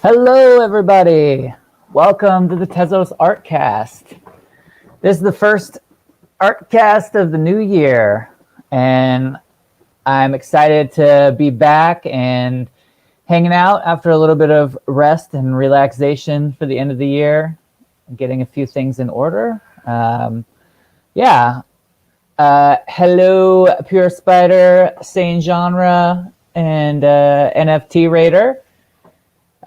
Hello, everybody. Welcome to the Tezos-Artcast. This is the first Artcast of the new year, and I'm excited to be back and hanging out after a little bit of rest and relaxation for the end of the year, getting a few things in order. Hello, Pure Spider, Sane Genre, and NFT Raider.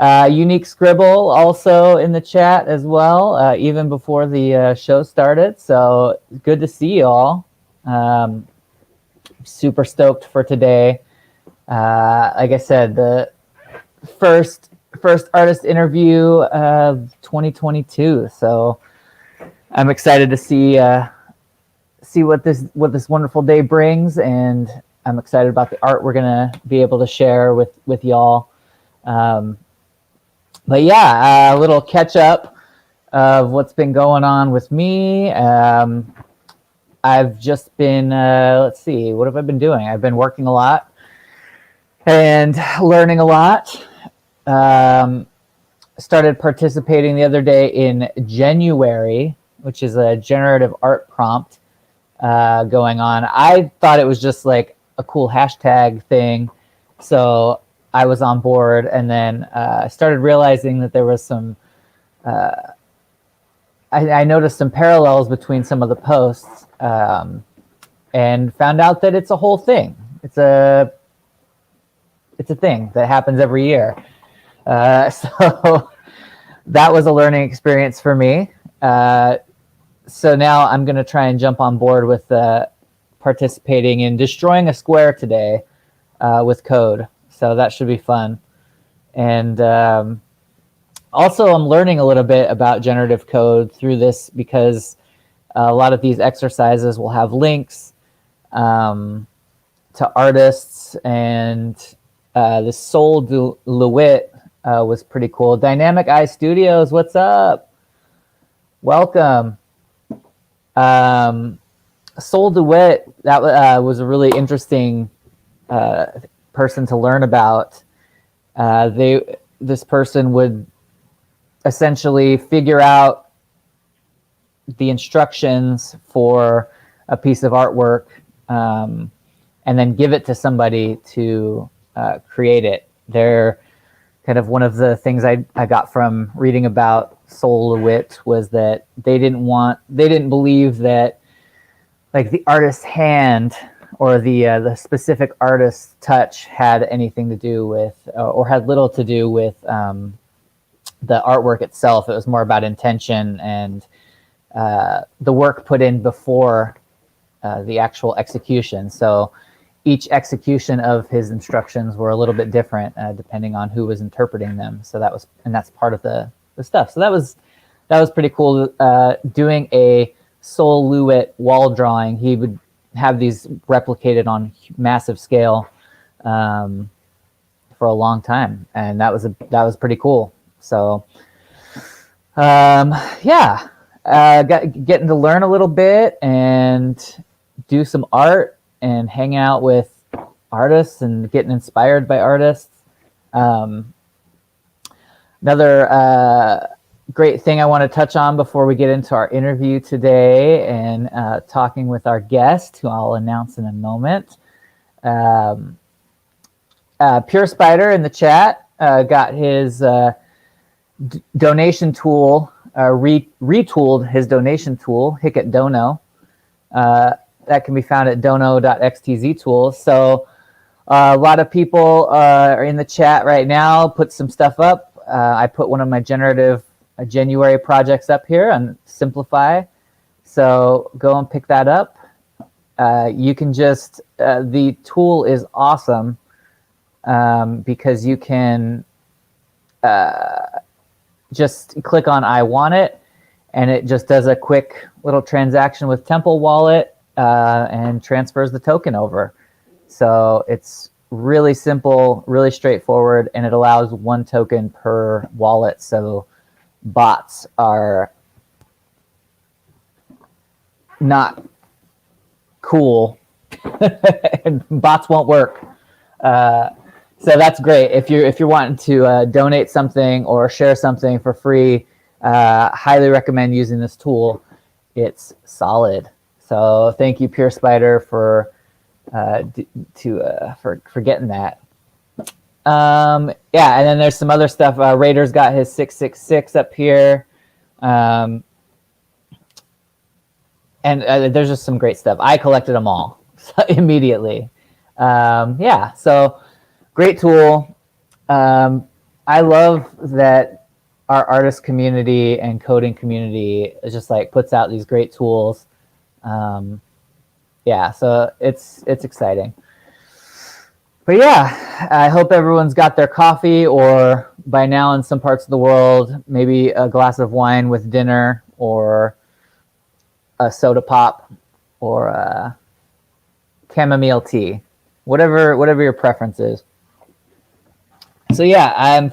Unique Scribble also in the chat as well, even before the show started. So good to see you all. Super stoked for today. Like I said, the first artist interview of 2022. So I'm excited to see see what this wonderful day brings, and I'm excited about the art we're gonna be able to share with y'all. But yeah, a little catch up of what's been going on with me. I've just been, let's see, what have I been doing? I've been working a lot and learning a lot. Started participating the other day in January, which is a generative art prompt going on. I thought it was just like a cool hashtag thing, so I was on board, and then I started realizing that there was some I noticed some parallels between some of the posts, and found out that it's a whole thing. It's a thing that happens every year. So that was a learning experience for me. So now I'm going to try and jump on board with participating in destroying a square today with code. So that should be fun. And also I'm learning a little bit about generative code through this, because a lot of these exercises will have links to artists, and this Sol LeWitt was pretty cool. Dynamic Eye Studios, what's up? Welcome. Sol DeWitt, that was a really interesting person to learn about. This person would essentially figure out the instructions for a piece of artwork, and then give it to somebody to create it. They're kind of one of the things I got from reading about Sol LeWitt was that they didn't believe that like the artist's hand or the specific artist's touch had anything to do with, or had little to do with the artwork itself. It was more about intention and the work put in before the actual execution. So each execution of his instructions were a little bit different depending on who was interpreting them. So that's part of the stuff. So that was pretty cool. Doing a Sol LeWitt wall drawing, he would have these replicated on massive scale for a long time, and that was pretty cool. So yeah, getting to learn a little bit and do some art and hang out with artists and getting inspired by artists. Another great thing I want to touch on before we get into our interview today and talking with our guest, who I'll announce in a moment. Pure Spider in the chat got his donation tool, retooled his donation tool, Hicket Dono. That can be found at dono.xtztools. So a lot of people are in the chat right now. Put some stuff up. I put one of my generative January projects up here on Simplify. So go and pick that up. You can just, the tool is awesome because you can just click on I want it, and it just does a quick little transaction with Temple Wallet and transfers the token over. So it's really simple, really straightforward, and it allows one token per wallet. So bots are not cool and bots won't work. So that's great. If you're wanting to donate something or share something for free, highly recommend using this tool. It's solid. So thank you, Pure Spider, for getting that. Yeah, and then there's some other stuff. Raiders got his 666 up here. And there's just some great stuff. I collected them all immediately. Yeah, so great tool. I love that our artist community and coding community is just like puts out these great tools. Yeah, so it's exciting. But yeah, I hope everyone's got their coffee, or by now in some parts of the world, maybe a glass of wine with dinner or a soda pop. or chamomile tea, whatever your preference is. So yeah, I'm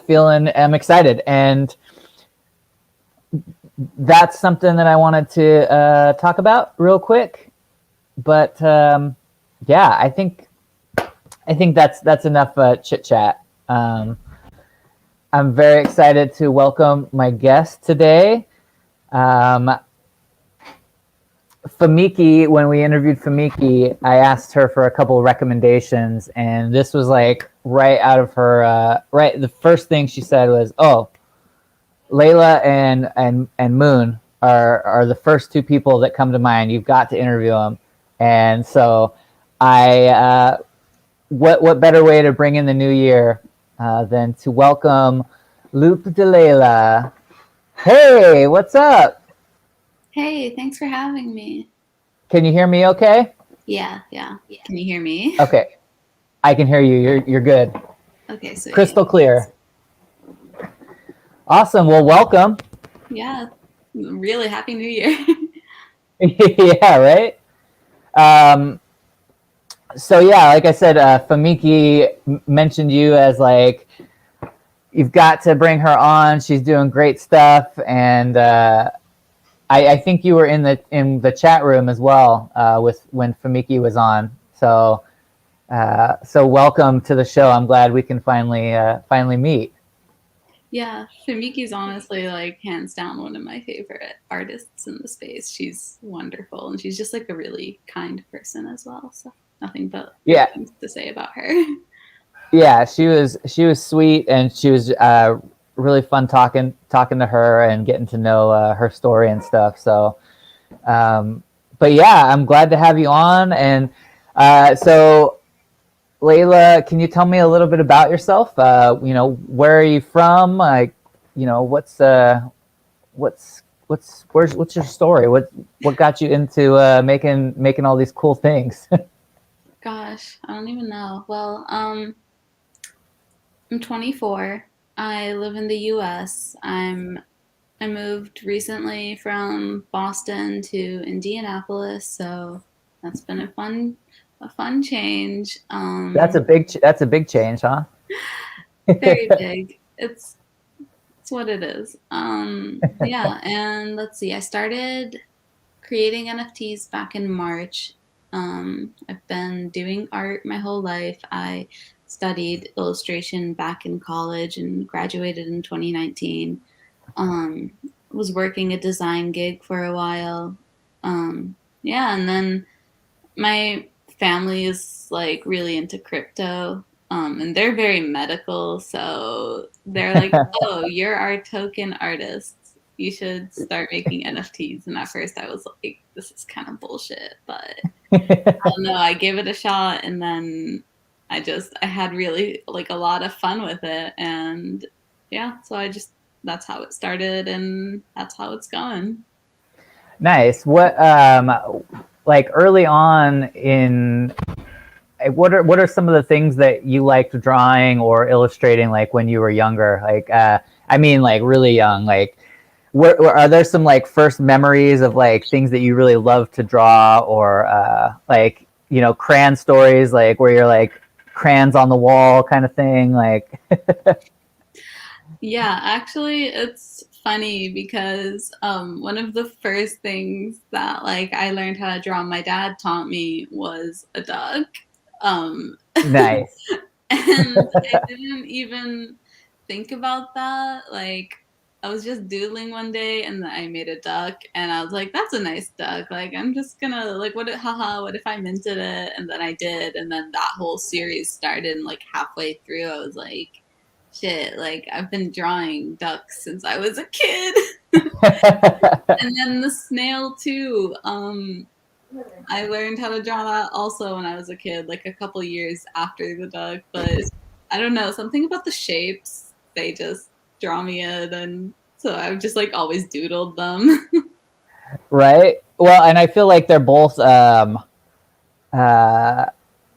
excited, and that's something that I wanted to talk about real quick. But yeah, I think that's enough chit chat. I'm very excited to welcome my guest today. Famiki, when we interviewed Famiki, I asked her for a couple of recommendations, and this was like right out of her. Right, the first thing she said was, "Oh, Layla and Moon are the first two people that come to mind. You've got to interview them." And so, what better way to bring in the new year than to welcome LoopDeLaila. Hey, what's up? Hey, thanks for having me. Can you hear me okay? Yeah. Can you hear me? Okay. I can hear you. You're good. Okay, so crystal clear. Awesome. Well, welcome. Yeah. Really happy New Year. Yeah, right? So yeah, like I said, Famiki mentioned you as like, you've got to bring her on. She's doing great stuff, and I think you were in the chat room as well with when Famiki was on. So welcome to the show. I'm glad we can finally meet. Yeah, Famiki's honestly like hands down one of my favorite artists in the space. She's wonderful, and she's just like a really kind person as well. So nothing but good things to say about her. Yeah, she was sweet, and she was really fun talking to her and getting to know her story and stuff. So, but yeah, I'm glad to have you on. And so, Layla, can you tell me a little bit about yourself? Where are you from? Like, what's your story? What got you into making all these cool things? Gosh, I don't even know. Well, I'm 24. I live in the U.S. I moved recently from Boston to Indianapolis, so that's been a fun change. That's a big change, huh? Very big. It's what it is. Yeah, and let's see. I started creating NFTs back in March. I've been doing art my whole life. I studied illustration back in college and graduated in 2019. Was working a design gig for a while. Yeah, and then my family is like really into crypto. And they're very medical, so they're like, "Oh, you're our token artist. You should start making NFTs." And at first I was like, this is kind of bullshit, but I don't know. I gave it a shot, and then I had really like a lot of fun with it. And yeah, so that's how it started, and that's how it's going. Nice. What like early on in what are some of the things that you liked drawing or illustrating, like when you were younger? Like I mean, like really young. Like what are there some like first memories of like things that you really love to draw, or like crayon stories, like where you're like crayons on the wall kind of thing, like? Yeah, actually, it's funny because one of the first things that like I learned how to draw, my dad taught me, was a duck. Nice. And I didn't even think about that. Like, I was just doodling one day, and I made a duck, and I was like, "That's a nice duck. Like, I'm just gonna like, what if I minted it?" And then I did, and then that whole series started. And like halfway through, I was like, "Shit! Like, I've been drawing ducks since I was a kid." And then the snail too. I learned how to draw that also when I was a kid, like a couple years after the duck. But I don't know, something about the shapes, they just draw me in, and so I've just like always doodled them. Right. Well, and I feel like they're both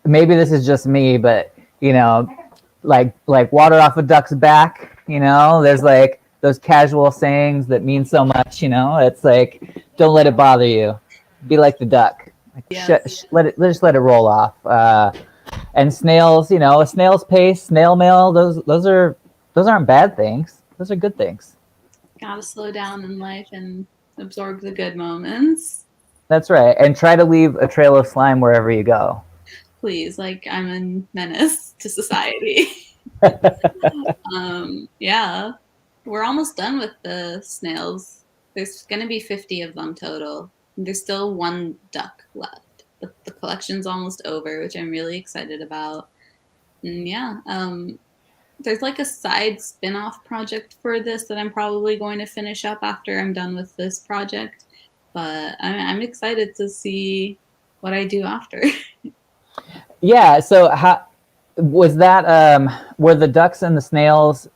maybe this is just me, but like water off a duck's back, there's like those casual sayings that mean so much. It's like, don't let it bother you, be like the duck. Like Yes. let it roll off. And snails, a snail's pace, snail mail, those aren't bad things. Those are good things. Gotta slow down in life and absorb the good moments. That's right. And try to leave a trail of slime wherever you go. Please, like I'm a menace to society. Yeah, we're almost done with the snails. There's gonna be 50 of them total. There's still one duck left, but the collection's almost over, which I'm really excited about. And yeah, there's like a side spin-off project for this that I'm probably going to finish up after I'm done with this project. But I'm excited to see what I do after. Yeah. So how was that? Were the ducks and the snails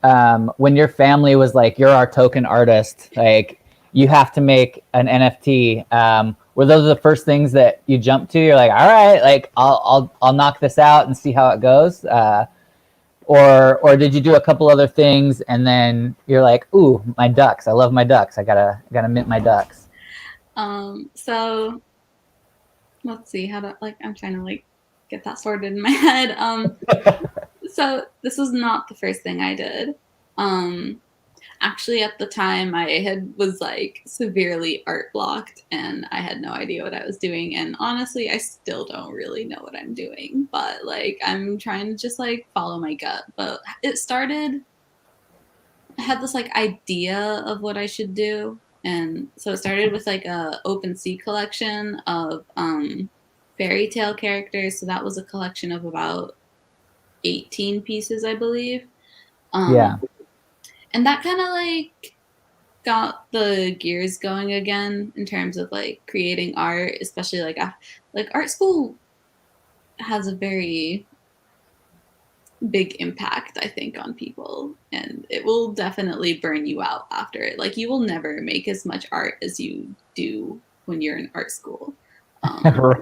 when your family was like, "You're our token artist. Like, you have to make an NFT." Were those the first things that you jumped to? You're like, "All right, like I'll knock this out and see how it goes." Or did you do a couple other things and then you're like, "Ooh, my ducks! I love my ducks. I gotta mint my ducks." So let's see how to like I'm trying to like get that sorted in my head. So this was not the first thing I did. Um Actually at the time was like severely art blocked and I had no idea what I was doing, and honestly I still don't really know what I'm doing, but like I'm trying to just like follow my gut. But I had this like idea of what I should do, and so it started with like a open sea collection of fairy tale characters. So that was a collection of about 18 pieces, I believe. Yeah. And that kind of like got the gears going again in terms of like creating art, especially like art school has a very big impact, I think, on people, and it will definitely burn you out after it. Like you will never make as much art as you do when you're in art school.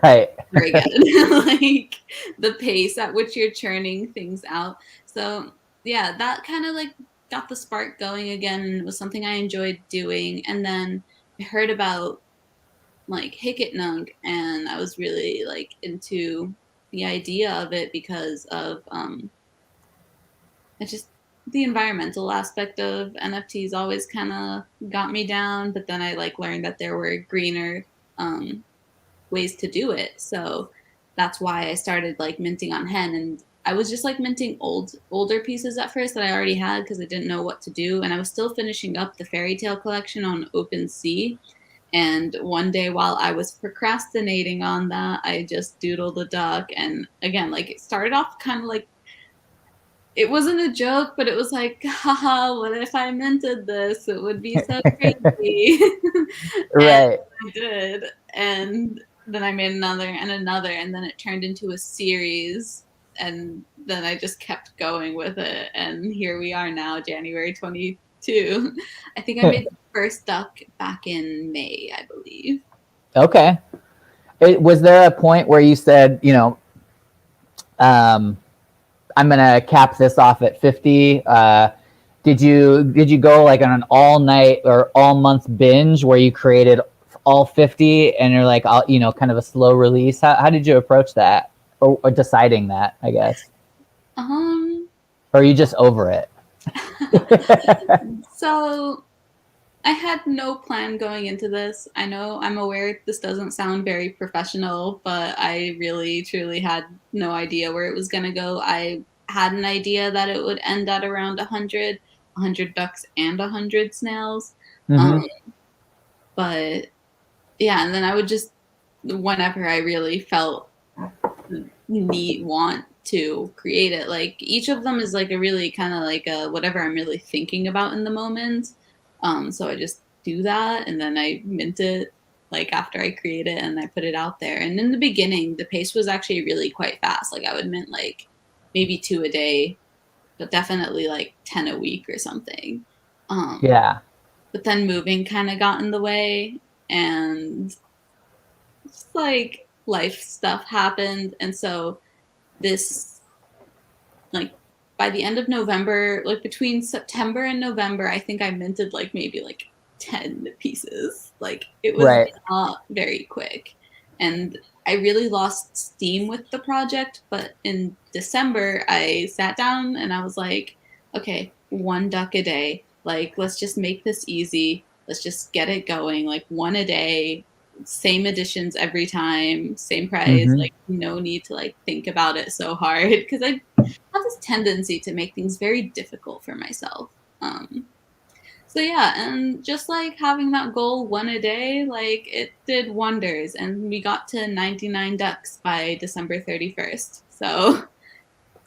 Right. Again, like the pace at which you're churning things out. So yeah, that kind of like got the spark going again, and it was something I enjoyed doing. And then I heard about like Hicketnung, and I was really like into the idea of it because of it's just the environmental aspect of NFTs always kind of got me down. But then I like learned that there were greener ways to do it. So that's why I started like minting on Hen, and I was just like minting older pieces at first that I already had because I didn't know what to do, and I was still finishing up the fairy tale collection on OpenSea. And one day while I was procrastinating on that, I just doodled a duck, and again, like it started off kind of like it wasn't a joke, but it was like, haha, what if I minted this? It would be so crazy. And Right. I did. And then I made another and another, and then it turned into a series. And then I just kept going with it. And here we are now, January 22. I think I made the first duck back in May, I believe. Okay. Was there a point where you said, um, I'm gonna cap this off at 50? Did you go like on an all night or all month binge where you created all 50 and you're like, kind of a slow release? How did you approach that, or deciding that, I guess? Um, Or are you just over it? so I had no plan going into this. I know I'm aware this doesn't sound very professional, but I really truly had no idea where it was going to go. I had an idea that it would end at around 100 ducks and 100 snails. Mm-hmm. Um, but yeah, and then I would just, whenever I really felt want to create it, like each of them is like a really kind of like a whatever I'm really thinking about in the moment. So I just do that, and then I mint it like after I create it, and I put it out there. And in the beginning the pace was actually really quite fast. Like I would mint like maybe 2 a day, but definitely like 10 a week or something. Yeah. But then moving kind of got in the way, and just like life stuff happened. And so this, like, by the end of November, like between September and November, I think I minted like maybe like 10 pieces. Like it was Right. not very quick. And I really lost steam with the project. But in December, I sat down and I was like, okay, one duck a day. Like, let's just make this easy. Let's just get it going. Like, one a day, same editions every time, same price. Mm-hmm. Like, no need to like think about it so hard because I have this tendency to make things very difficult for myself. So yeah, and just like having that goal one a day, like it did wonders. And we got to 99 ducks by December 31st. So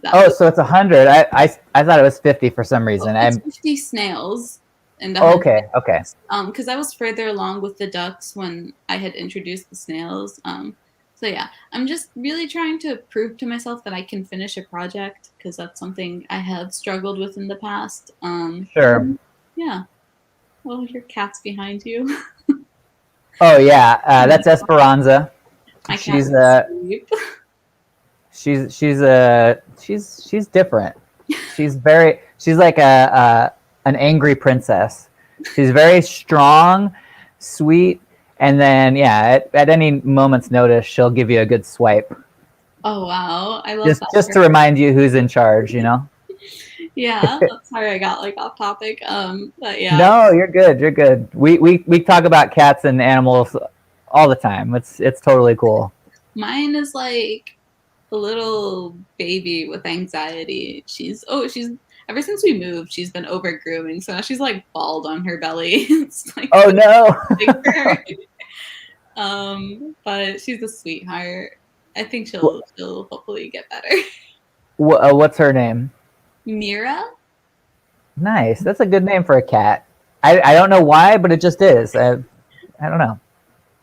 that Oh, was, so it's 100. I thought it was 50 for some reason. it's 50 snails and 100 Okay. Okay. ducks. Because I was further along with the ducks when I had introduced the snails. So yeah, I'm just really trying to prove to myself that I can finish a project because that's something I have struggled with in the past. Sure. Yeah. Well, your cat's behind you. Oh yeah, that's Esperanza. My cat She's is asleep. she's different. She's like a an angry princess. She's very strong, sweet, and then yeah, at any moment's notice, she'll give you a good swipe. Oh wow, I love that. Just to remind you who's in charge, you know. Yeah, sorry I got like off topic. But yeah, No, you're good. You're good. We talk about cats and animals all the time. It's totally cool. mine is like a little baby with anxiety. She's ever since we moved, she's been over grooming, so now she's like bald on her belly. It's like Oh no. big for her. But she's a sweetheart. I think she'll hopefully get better. What's her name? Mira? Nice. That's a good name for a cat. I don't know why, but it just is. I don't know.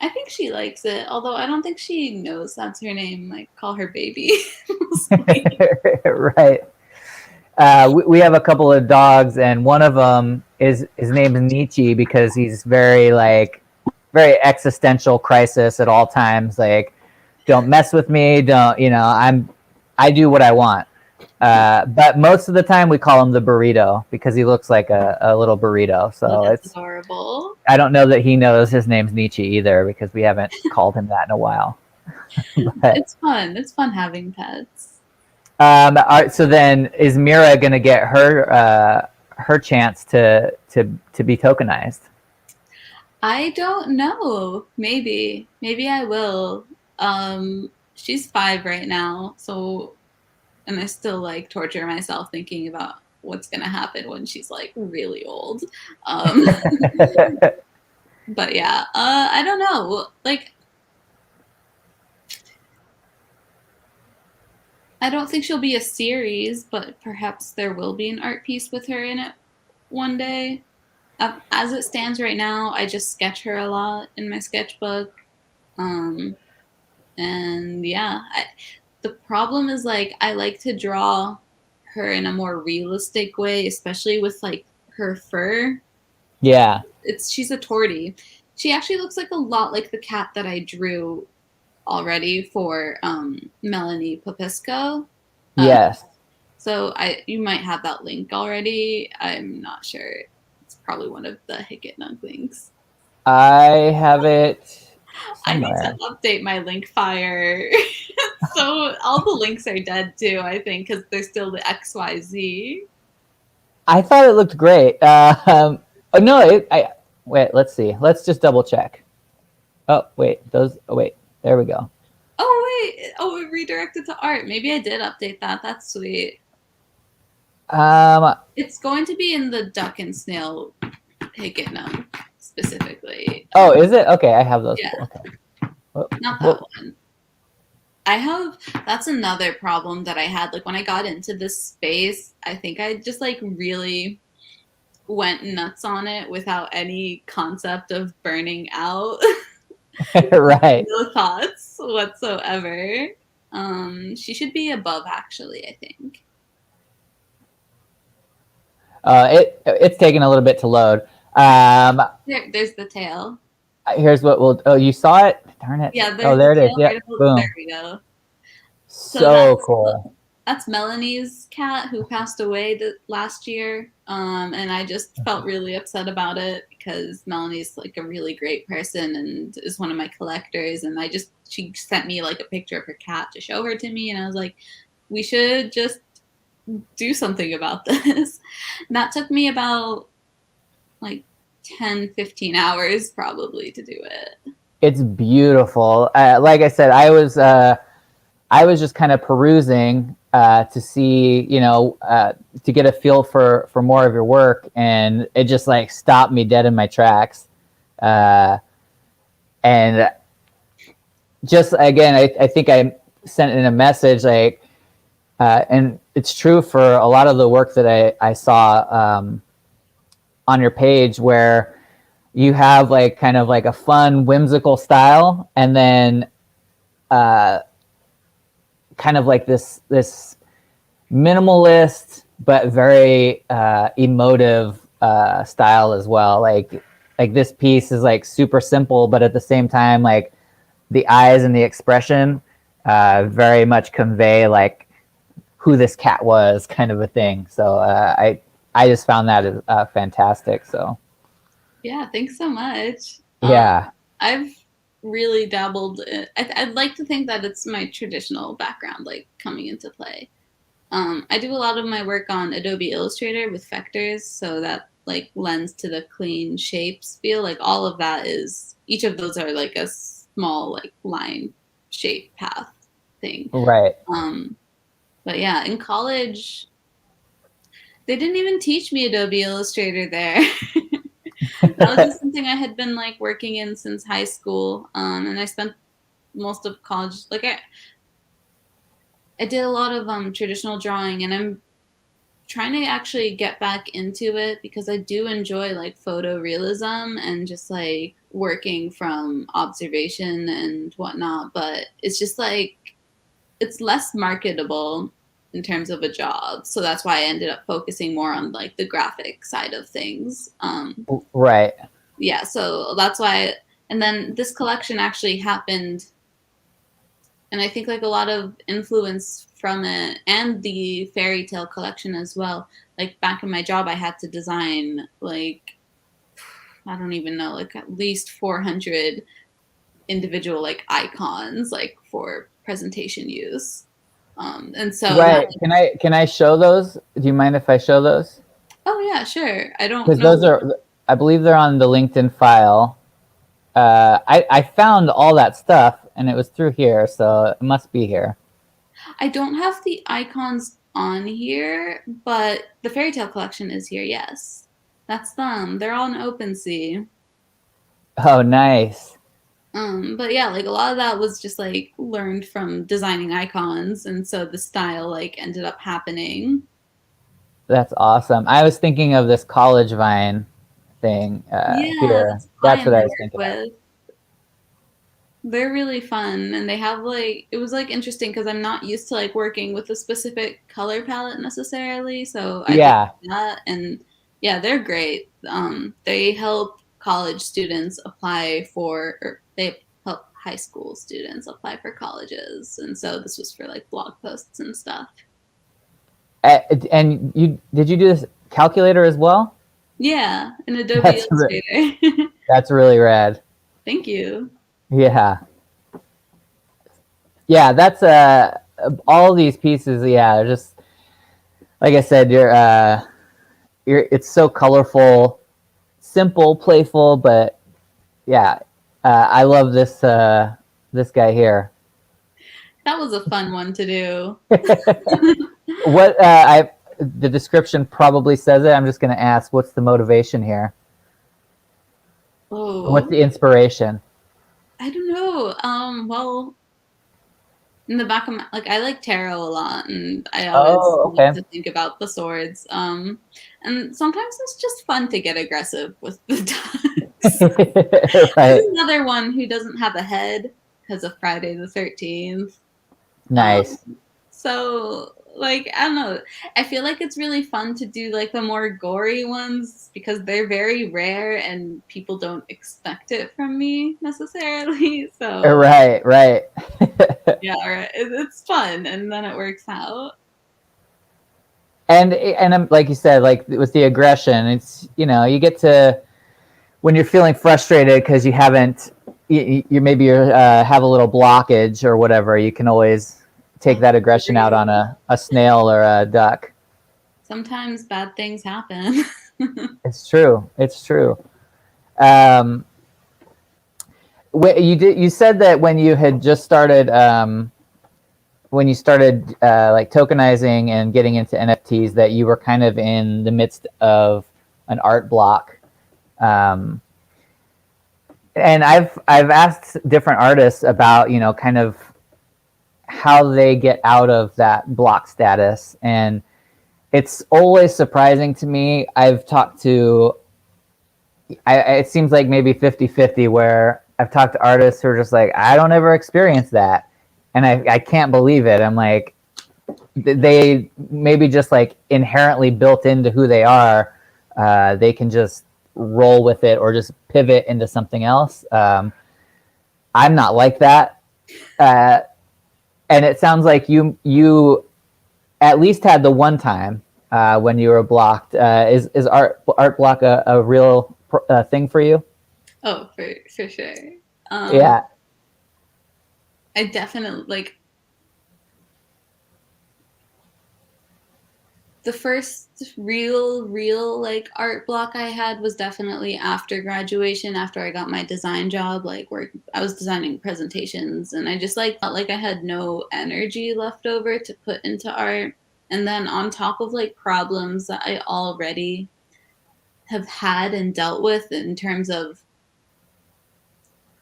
I think she likes it, although I don't think she knows that's her name. Like, call her baby. Right. We have a couple of dogs, and one of them is his name is Nietzsche because he's very existential crisis at all times. Like, don't mess with me. Don't I do what I want. But most of the time we call him the burrito because he looks like a little burrito. So That's it's adorable. I don't know that he knows his name's Nietzsche either because we haven't called him that in a while. But, It's fun. It's fun having pets. all right, so then is Mira gonna get her chance to be tokenized? I don't know. Maybe. Maybe I will. She's 5 right now, so and I still like torture myself thinking about what's gonna happen when she's like really old. Um, but yeah, I don't know. Like, I don't think she'll be a series, but perhaps there will be an art piece with her in it one day. As it stands right now, I just sketch her a lot in my sketchbook. Um, and yeah, the problem is like I like to draw her in a more realistic way, especially with like her fur. Yeah. She's a tortie. She actually looks like a lot like the cat that I drew already for Melanie Popisco. Yes. So you might have that link already. I'm not sure. It's probably one of the Hickett Nuglings. I have it somewhere. I need to update my link fire. So all the links are dead too, I think, because they're still the XYZ. I thought it looked great. Oh no, wait. Let's see. Let's just double check. Oh wait, Oh wait, there we go. Oh wait, it redirected to art. Maybe I did update that. That's sweet. Um, It's going to be in the duck and snail Hickett Nug specifically. Oh, is it? Okay, I have those. Yeah. Okay. Not that one. That's another problem that I had. Like when I got into this space, I think I just like really went nuts on it without any concept of burning out. Right. No thoughts whatsoever. She should be above actually, I think. It's taking a little bit to load. There's the tail. Here's what we'll. Oh, you saw it? Darn it! Yeah, Oh, there it is. Yeah, boom. There we go. So cool. That's Melanie's cat who passed away last year, and I just felt really upset about it because Melanie's like a really great person and is one of my collectors, and she sent me like a picture of her cat to show her to me, and I was like, we should just do something about this. And that took me about like 10-15 hours probably to do it. It's beautiful. Like I said, I was just kind of perusing to see, to get a feel for more of your work, and it just like stopped me dead in my tracks. And just again, I think I sent in a message like, and it's true for a lot of the work that I saw on your page, where you have like kind of like a fun, whimsical style, and then kind of like this minimalist but very emotive style as well. Like this piece is like super simple, but at the same time, like the eyes and the expression very much convey like who this cat was, kind of a thing. So I just found that fantastic. So yeah, thanks so much. Yeah. I've really dabbled in, I'd like to think that it's my traditional background like coming into play. I do a lot of my work on Adobe Illustrator with vectors, so that like lends to the clean shapes feel. Like all of that is, each of those are like a small like line shape path thing. Right. But yeah, in college, they didn't even teach me Adobe Illustrator there. That was just something I had been like working in since high school. And I spent most of college, like I did a lot of traditional drawing, and I'm trying to actually get back into it because I do enjoy like photorealism and just like working from observation and whatnot. But it's just like, it's less marketable in terms of a job. So that's why I ended up focusing more on like the graphic side of things. Right. Yeah, so that's why. And then this collection actually happened, and I think like a lot of influence from it, and the fairy tale collection as well. Like back in my job, I had to design like, I don't even know, like at least 400 individual like icons like for presentation use. And so Right. Can I show those? Do you mind if I show those? Oh yeah, sure. I don't Because know. those are, I believe they're on the LinkedIn file. I found all that stuff, and it was through here, so it must be here. I don't have the icons on here, but the fairy tale collection is here. Yes, that's them. They're on OpenSea. Oh, nice. But yeah, like a lot of that was just like learned from designing icons, and so the style like ended up happening. That's awesome. I was thinking of this college vine thing here. That's what I was thinking of. They're really fun, and they have like, it was like interesting because I'm not used to like working with a specific color palette necessarily, so I did that, and yeah, they're great. They help college students apply for, or they help high school students apply for colleges, and so this was for like blog posts and stuff. And did you do this calculator as well? Yeah, in Adobe Illustrator. That's really rad. Thank you. Yeah. Yeah, that's all these pieces, yeah, just like I said, you're it's so colorful, simple, playful, but yeah, I love this this guy here. That was a fun one to do. What the description probably says it. I'm just going to ask, what's the motivation here? Oh. What's the inspiration? I don't know. Well, in the back of my, like, I like tarot a lot, and I always like to think about the swords. And sometimes it's just fun to get aggressive with the ducks. Right. There's another one who doesn't have a head because of Friday the 13th. Nice. So, like, I don't know. I feel like it's really fun to do like the more gory ones because they're very rare and people don't expect it from me necessarily. So right. Yeah, right. It's fun, and then it works out. And like you said, like with the aggression, it's, you get to, when you're feeling frustrated because you haven't you maybe have a little blockage or whatever, you can always take that aggression out on a snail or a duck. Sometimes bad things happen. It's true. It's true. You said that when you had just started when you started like tokenizing and getting into NFTs, that you were kind of in the midst of an art block. And I've asked different artists about, you know, kind of how they get out of that block status, and it's always surprising to me. I've talked to, it seems like maybe 50-50, where I've talked to artists who are just like, I don't ever experience that. And I can't believe it. I'm like, they maybe just like inherently built into who they are. They can just roll with it or just pivot into something else. I'm not like that. And it sounds like you at least had the one time when you were blocked. Is art block a real thing for you? Oh, for sure. Yeah. I definitely, like, the first real like art block I had was definitely after graduation, after I got my design job, like where I was designing presentations, and I just like felt like I had no energy left over to put into art. And then on top of like problems that I already have had and dealt with in terms of,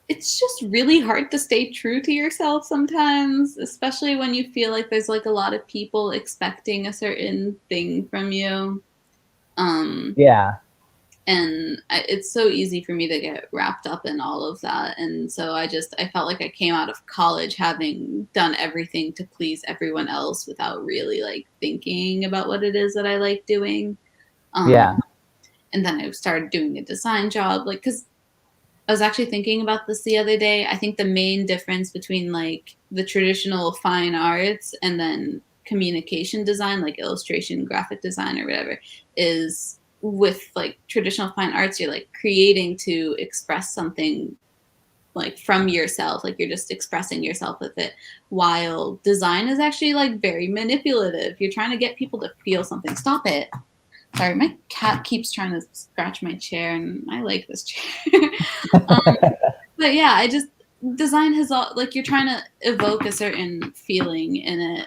it's just really hard to stay true to yourself sometimes, especially when you feel like there's like a lot of people expecting a certain thing from you. Yeah. And it's so easy for me to get wrapped up in all of that. And so I felt like I came out of college having done everything to please everyone else without really like thinking about what it is that I like doing. Yeah. And then I started doing a design job, like, because I was actually thinking about this the other day. I think the main difference between like the traditional fine arts and then communication design, like illustration, graphic design, or whatever, is with like traditional fine arts, you're like creating to express something like from yourself, like you're just expressing yourself with it, while design is actually like very manipulative. You're trying to get people to feel something. Stop it. Sorry, my cat keeps trying to scratch my chair, and I like this chair. But yeah, design has all, like, you're trying to evoke a certain feeling in it,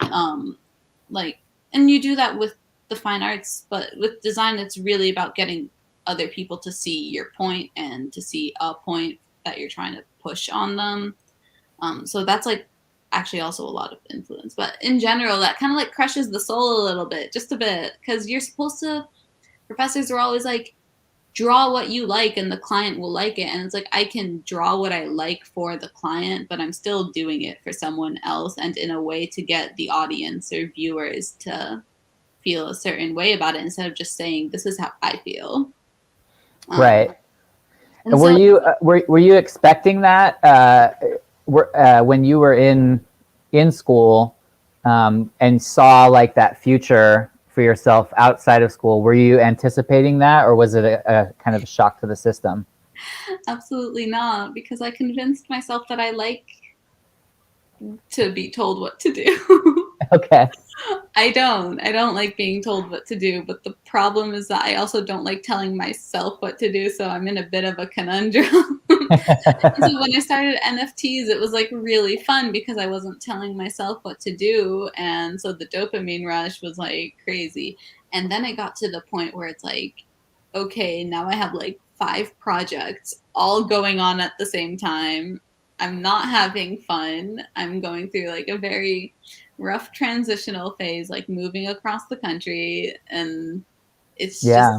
like, and you do that with the fine arts, but with design, it's really about getting other people to see your point and to see a point that you're trying to push on them. So that's like actually also a lot of influence, but in general, that kind of like crushes the soul a little bit, just a bit, because you're supposed to. Professors are always like, draw what you like and the client will like it. And it's like, I can draw what I like for the client, but I'm still doing it for someone else and in a way to get the audience or viewers to feel a certain way about it, instead of just saying, this is how I feel. Right. And were so, you were you expecting that when you were in school and saw like that future for yourself outside of school? Were you anticipating that, or was it a kind of a shock to the system? absolutely not, because I convinced myself that I like to be told what to do. Okay. I don't like being told what to do, but the problem is that I also don't like telling myself what to do, so I'm in a bit of a conundrum. And so when I started NFTs, it was like really fun because I wasn't telling myself what to do, and so the dopamine rush was like crazy. And then it got to the point where it's like, okay, now I have like 5 projects all going on at the same time. I'm not having fun. I'm going through like a very rough transitional phase, like moving across the country, and it's just Yeah.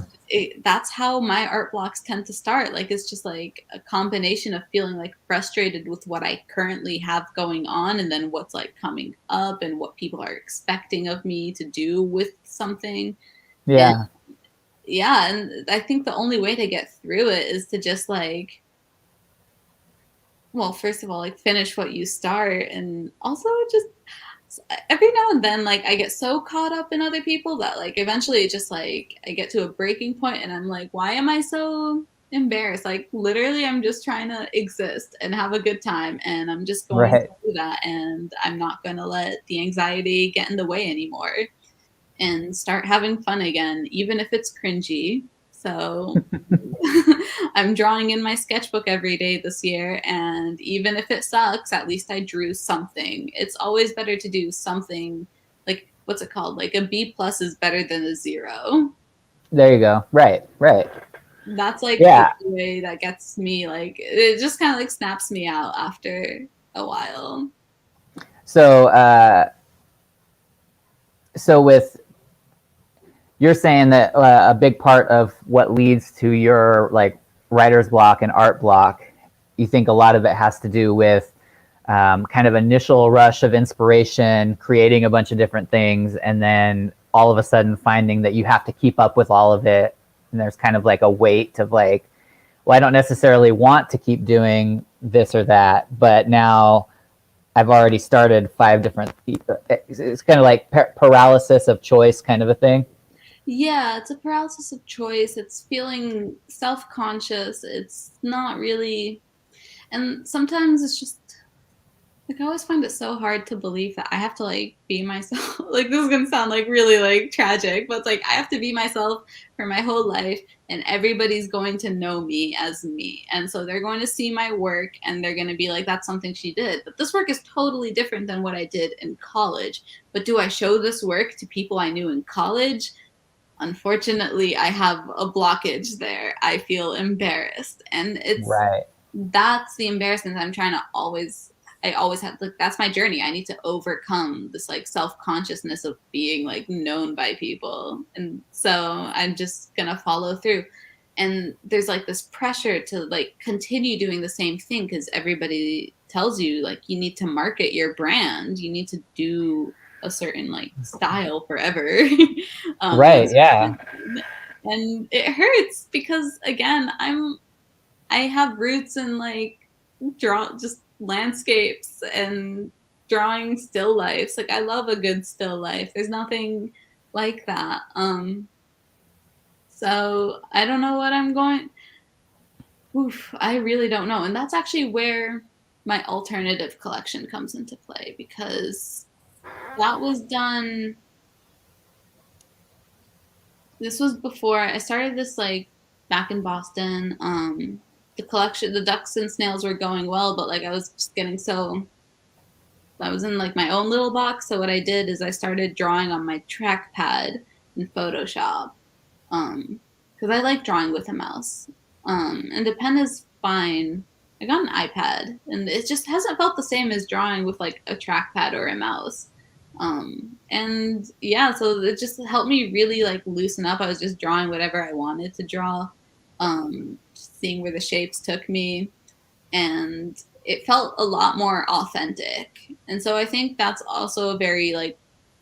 that's how my art blocks tend to start. Like, it's just like a combination of feeling like frustrated with what I currently have going on, and then what's like coming up and what people are expecting of me to do with something. And Yeah. yeah, and I think the only way to get through it is to just like, well, first of all, like, finish what you start, and also just every now and then, like, I get so caught up in other people that like eventually it just like I get to a breaking point and I'm like, why am I so embarrassed. Like literally, I'm just trying to exist and have a good time, and I'm just going to Right. do that, and I'm not going to let the anxiety get in the way anymore, and start having fun again, even if it's cringy. So I'm drawing in my sketchbook every day this year, and even if it sucks, at least I drew something. It's always better to do something. Like, what's it called? Like a B plus is better than a 0. There you go. Right. Right. That's like the Yeah. way that gets me, like, it just kind of like snaps me out after a while. So, so with you're saying that a big part of what leads to your like writer's block and art block, you think a lot of it has to do with kind of initial rush of inspiration, creating a bunch of different things, and then all of a sudden finding that you have to keep up with all of it, and there's kind of like a weight of like, well, I don't necessarily want to keep doing this or that, but now I've already started 5 different. It's kind of like paralysis of choice, kind of a thing. Yeah, it's a paralysis of choice. It's feeling self-conscious. It's not really, and sometimes it's just like I always find it so hard to believe that I have to like be myself. Like this is gonna sound like really like tragic, but it's like I have to be myself for my whole life, and everybody's going to know me as me. And so they're going to see my work and they're gonna be like, that's something she did. But this work is totally different than what I did in college. But do I show this work to people I knew in college? Unfortunately, I have a blockage there. I feel embarrassed. And Right. that's the embarrassment I'm trying to always, I always have, like, that's my journey. I need to overcome this like self-consciousness of being like known by people. And so I'm just gonna follow through. And there's like this pressure to like continue doing the same thing because everybody tells you like you need to market your brand, you need to do a certain like style forever. Right. Yeah. And it hurts because again, I have roots in like draw just landscapes and drawing still lifes. Like I love a good still life. There's nothing like that. So I don't know what I'm going. Oof, I really don't know. And that's actually where my alternative collection comes into play because that was done. This was before I started this like back in Boston. The collection, the ducks and snails were going well, but like I was just getting so, I was in like my own little box. So what I did is I started drawing on my trackpad in Photoshop. Because I like drawing with a mouse. And the pen is fine. I got an iPad, and it just hasn't felt the same as drawing with like a trackpad or a mouse. And yeah, so it just helped me really like loosen up. I was just drawing whatever I wanted to draw, seeing where the shapes took me, and it felt a lot more authentic. And so I think that's also a very like,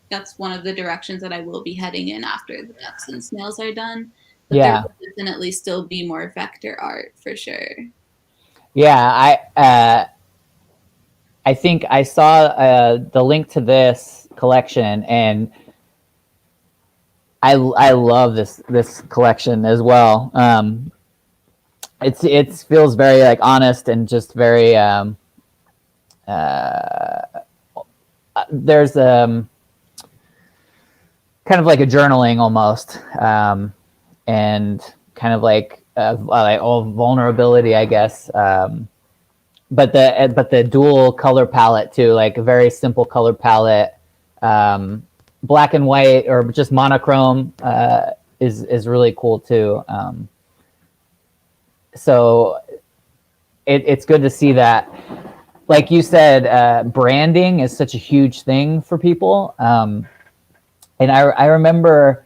that's one of the directions that I will be heading in after the ducks and snails are done. But there Yeah. will definitely still be more vector art for sure. Yeah. I think I saw the link to this collection, and I love this collection as well. It feels very like honest and just very there's kind of like a journaling almost, and kind of like all vulnerability, I guess. But the dual color palette too, like a very simple color palette, black and white or just monochrome is really cool too. So it's good to see that. Like you said, branding is such a huge thing for people. And I remember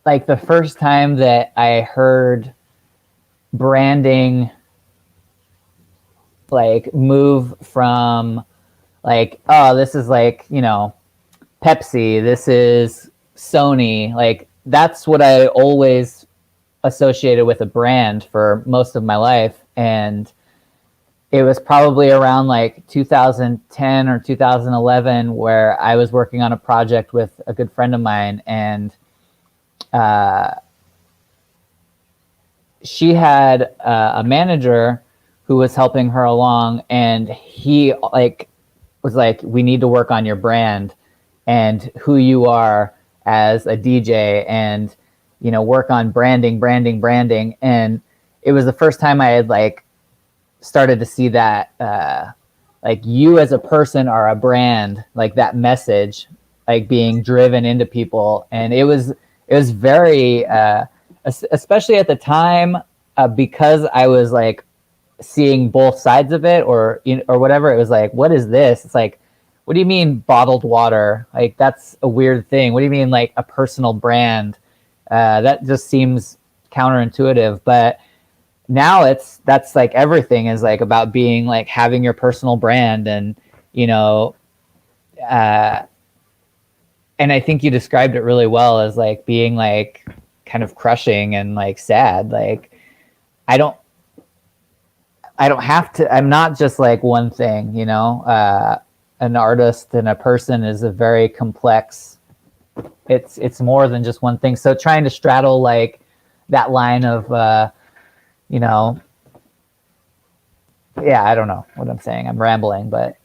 like the first time that I heard branding like move from like, oh, this is like, you know, Pepsi, this is Sony, like that's what I always associated with a brand for most of my life. And it was probably around like 2010 or 2011 where I was working on a project with a good friend of mine, and she had a manager who was helping her along, and he like was like, we need to work on your brand and who you are as a DJ, and work on branding. And it was the first time I had like started to see that like you as a person are a brand, like that message like being driven into people. And it was very especially at the time, because I was like seeing both sides of it, or whatever. It was like, what is this? It's like, what do you mean bottled water? Like, that's a weird thing. What do you mean like a personal brand? That just seems counterintuitive. But now that's like everything is like about being like having your personal brand. And and I think you described it really well as like being like kind of crushing and like sad. Like, I don't have to, I'm not just like one thing, an artist and a person is a very complex, it's more than just one thing. So trying to straddle like that line of, yeah, I don't know what I'm saying. I'm rambling, but.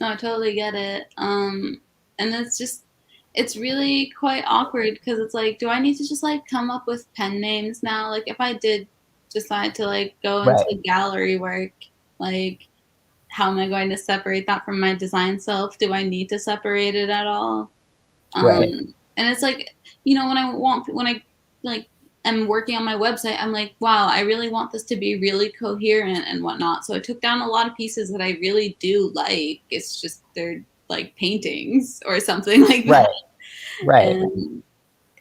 No, I totally get it. And it's really quite awkward because it's like, do I need to just like come up with pen names now? Like, if I did decide to like go into gallery work, like, how am I going to separate that from my design self? Do I need to separate it at all? And it's like, when I like am working on my website, I'm like, wow, I really want this to be really coherent and whatnot. So I took down a lot of pieces that I really do like. It's just they're like paintings or something like that. Right. And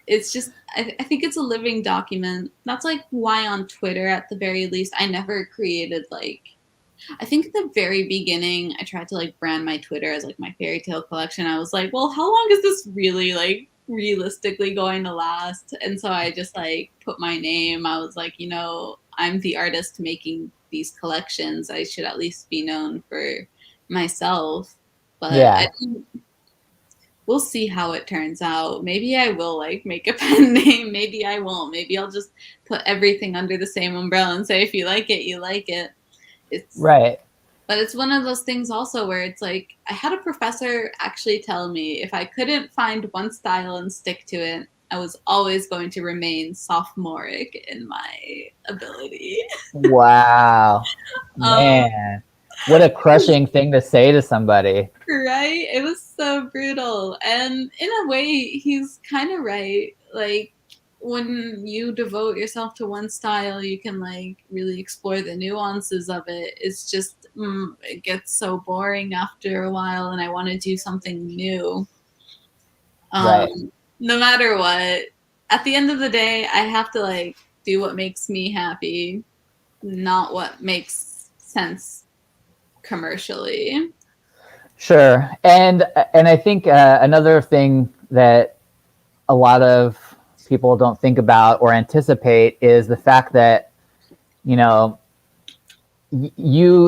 it's just, I think it's a living document. That's like why on Twitter, at the very least, I never created like, I think at the very beginning, I tried to like brand my Twitter as like my fairy tale collection. I was like, well, how long is this really like realistically going to last? And so I just like put my name. I was like, I'm the artist making these collections. I should at least be known for myself. But we'll see how it turns out. Maybe I will like make a pen name. Maybe I won't. Maybe I'll just put everything under the same umbrella and say, if you like it, you like it. It's right. But it's one of those things also where it's like, I had a professor actually tell me if I couldn't find one style and stick to it, I was always going to remain sophomoric in my ability. Wow. Man. What a crushing thing to say to somebody. Right? It was so brutal. And in a way, he's kind of right. Like, when you devote yourself to one style, you can like really explore the nuances of it. It's just, it gets so boring after a while, and I want to do something new. No matter what, at the end of the day, I have to like do what makes me happy, not what makes sense commercially. Sure. And I think another thing that a lot of people don't think about or anticipate is the fact that, you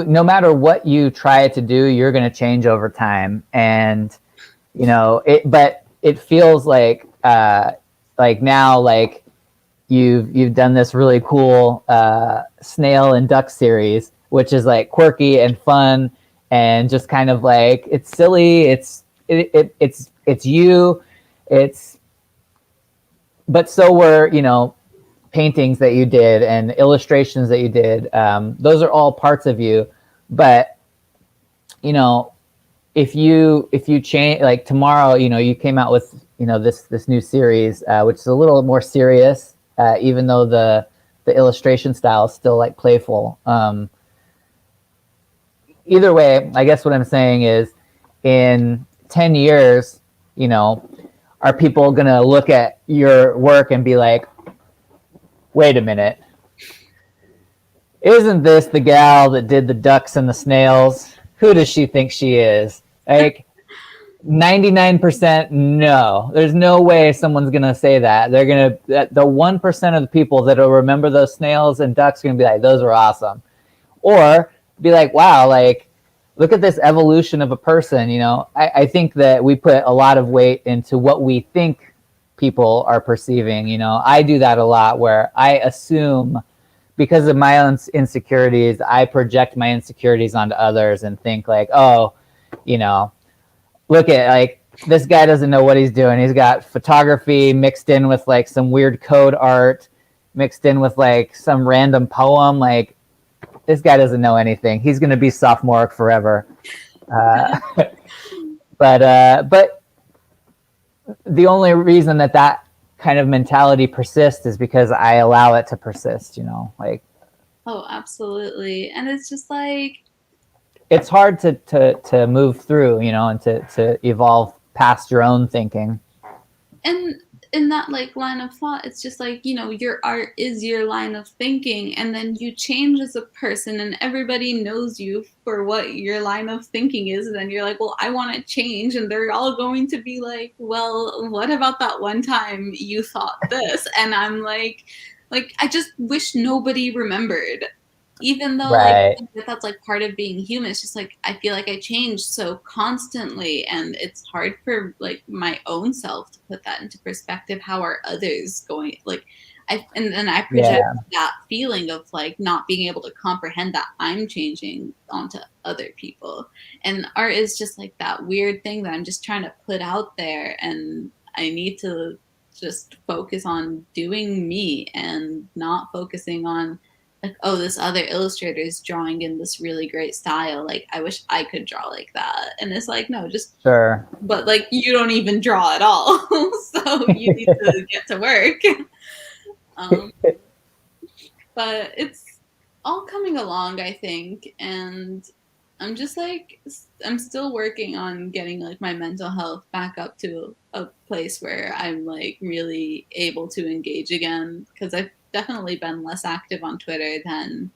no matter what you try to do, you're going to change over time. And, but it feels like now, like you've done this really cool snail and duck series, which is like quirky and fun and just kind of like, it's silly. It's you. But so were, paintings that you did and illustrations that you did. Those are all parts of you. But, if you change, like tomorrow, you came out with, this new series, which is a little more serious, even though the illustration style is still like playful. Either way, I guess what I'm saying is in 10 years, are people going to look at your work and be like, wait a minute, isn't this the gal that did the ducks and the snails? Who does she think she is? Like 99% no. There's no way someone's going to say that. They're going to, the 1% of the people that will remember those snails and ducks are going to be like, those are awesome. Or be like, wow, like, look at this evolution of a person. I think that we put a lot of weight into what we think people are perceiving. I do that a lot, where I assume because of my own insecurities, I project my insecurities onto others and think like, oh, you know, look at like this guy doesn't know what he's doing. He's got photography mixed in with like some weird code art, mixed in with like some random poem. Like this guy doesn't know anything. He's going to be sophomoric forever. But the only reason that kind of mentality persists is because I allow it to persist. You know, like. Oh, absolutely. And it's just like, it's hard to move through, you know, and to evolve past your own thinking. And in that like line of thought, it's just like, you know, your art is your line of thinking, and then you change as a person and everybody knows you for what your line of thinking is, and then you're like, well, I want to change, and they're all going to be like, well, what about that one time you thought this? And I'm like I just wish nobody remembered, even though Right. like that's like part of being human. It's just like I feel like I change so constantly, and it's hard for like my own self to put that into perspective. How are others going? Like and then I project that feeling of like not being able to comprehend that I'm changing onto other people. And art is just like that weird thing that I'm just trying to put out there, and I need to just focus on doing me and not focusing on like, oh, this other illustrator is drawing in this really great style. Like, I wish I could draw like that. And it's like, no, just sure. But like, you don't even draw at all, so you need to get to work. But it's all coming along, I think, and I'm just like, I'm still working on getting like my mental health back up to a place where I'm like really able to engage again, because I've definitely been less active on Twitter than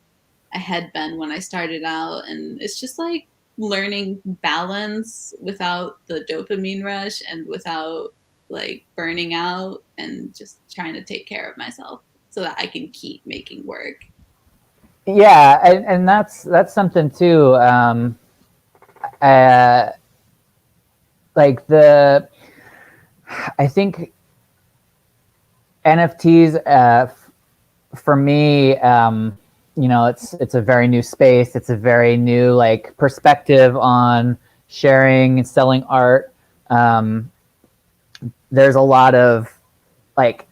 I had been when I started out. And it's just like learning balance without the dopamine rush and without like burning out, and just trying to take care of myself so that I can keep making work. Yeah, and that's something too. Like I think NFTs for me, you know, it's a very new space. It's a very new like perspective on sharing and selling art. There's a lot of like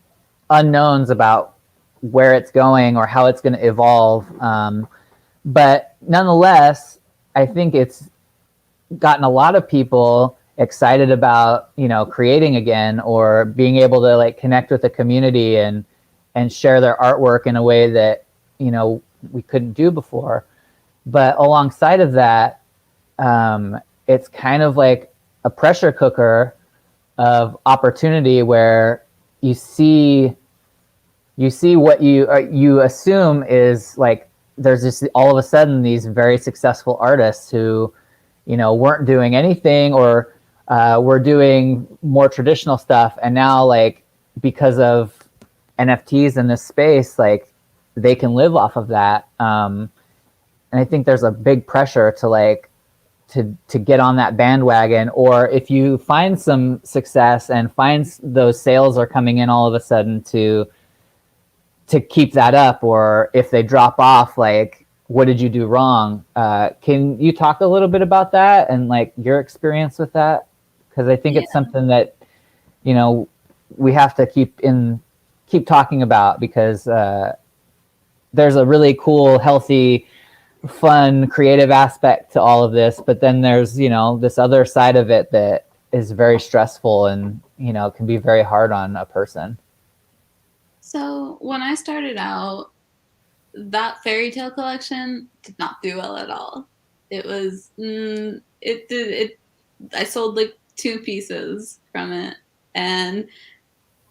unknowns about where it's going or how it's going to evolve. But nonetheless, I think it's gotten a lot of people excited about, you know, creating again or being able to like connect with the community and share their artwork in a way that, you know, we couldn't do before. But alongside of that, it's kind of like a pressure cooker of opportunity where you see what you assume is like there's just all of a sudden these very successful artists who, you know, weren't doing anything or were doing more traditional stuff, and now like because of NFTs in this space, like they can live off of that. And I think there's a big pressure to like to get on that bandwagon, or if you find some success and find those sales are coming in all of a sudden, to keep that up, or if they drop off, like what did you do wrong? Can you talk a little bit about that and like your experience with that? Because I think it's something that, you know, we have to keep talking about, because there's a really cool, healthy, fun, creative aspect to all of this, but then there's, you know, this other side of it that is very stressful and, you know, can be very hard on a person. So when I started out, that fairy tale collection did not do well at all. It was I sold like 2 pieces from it, and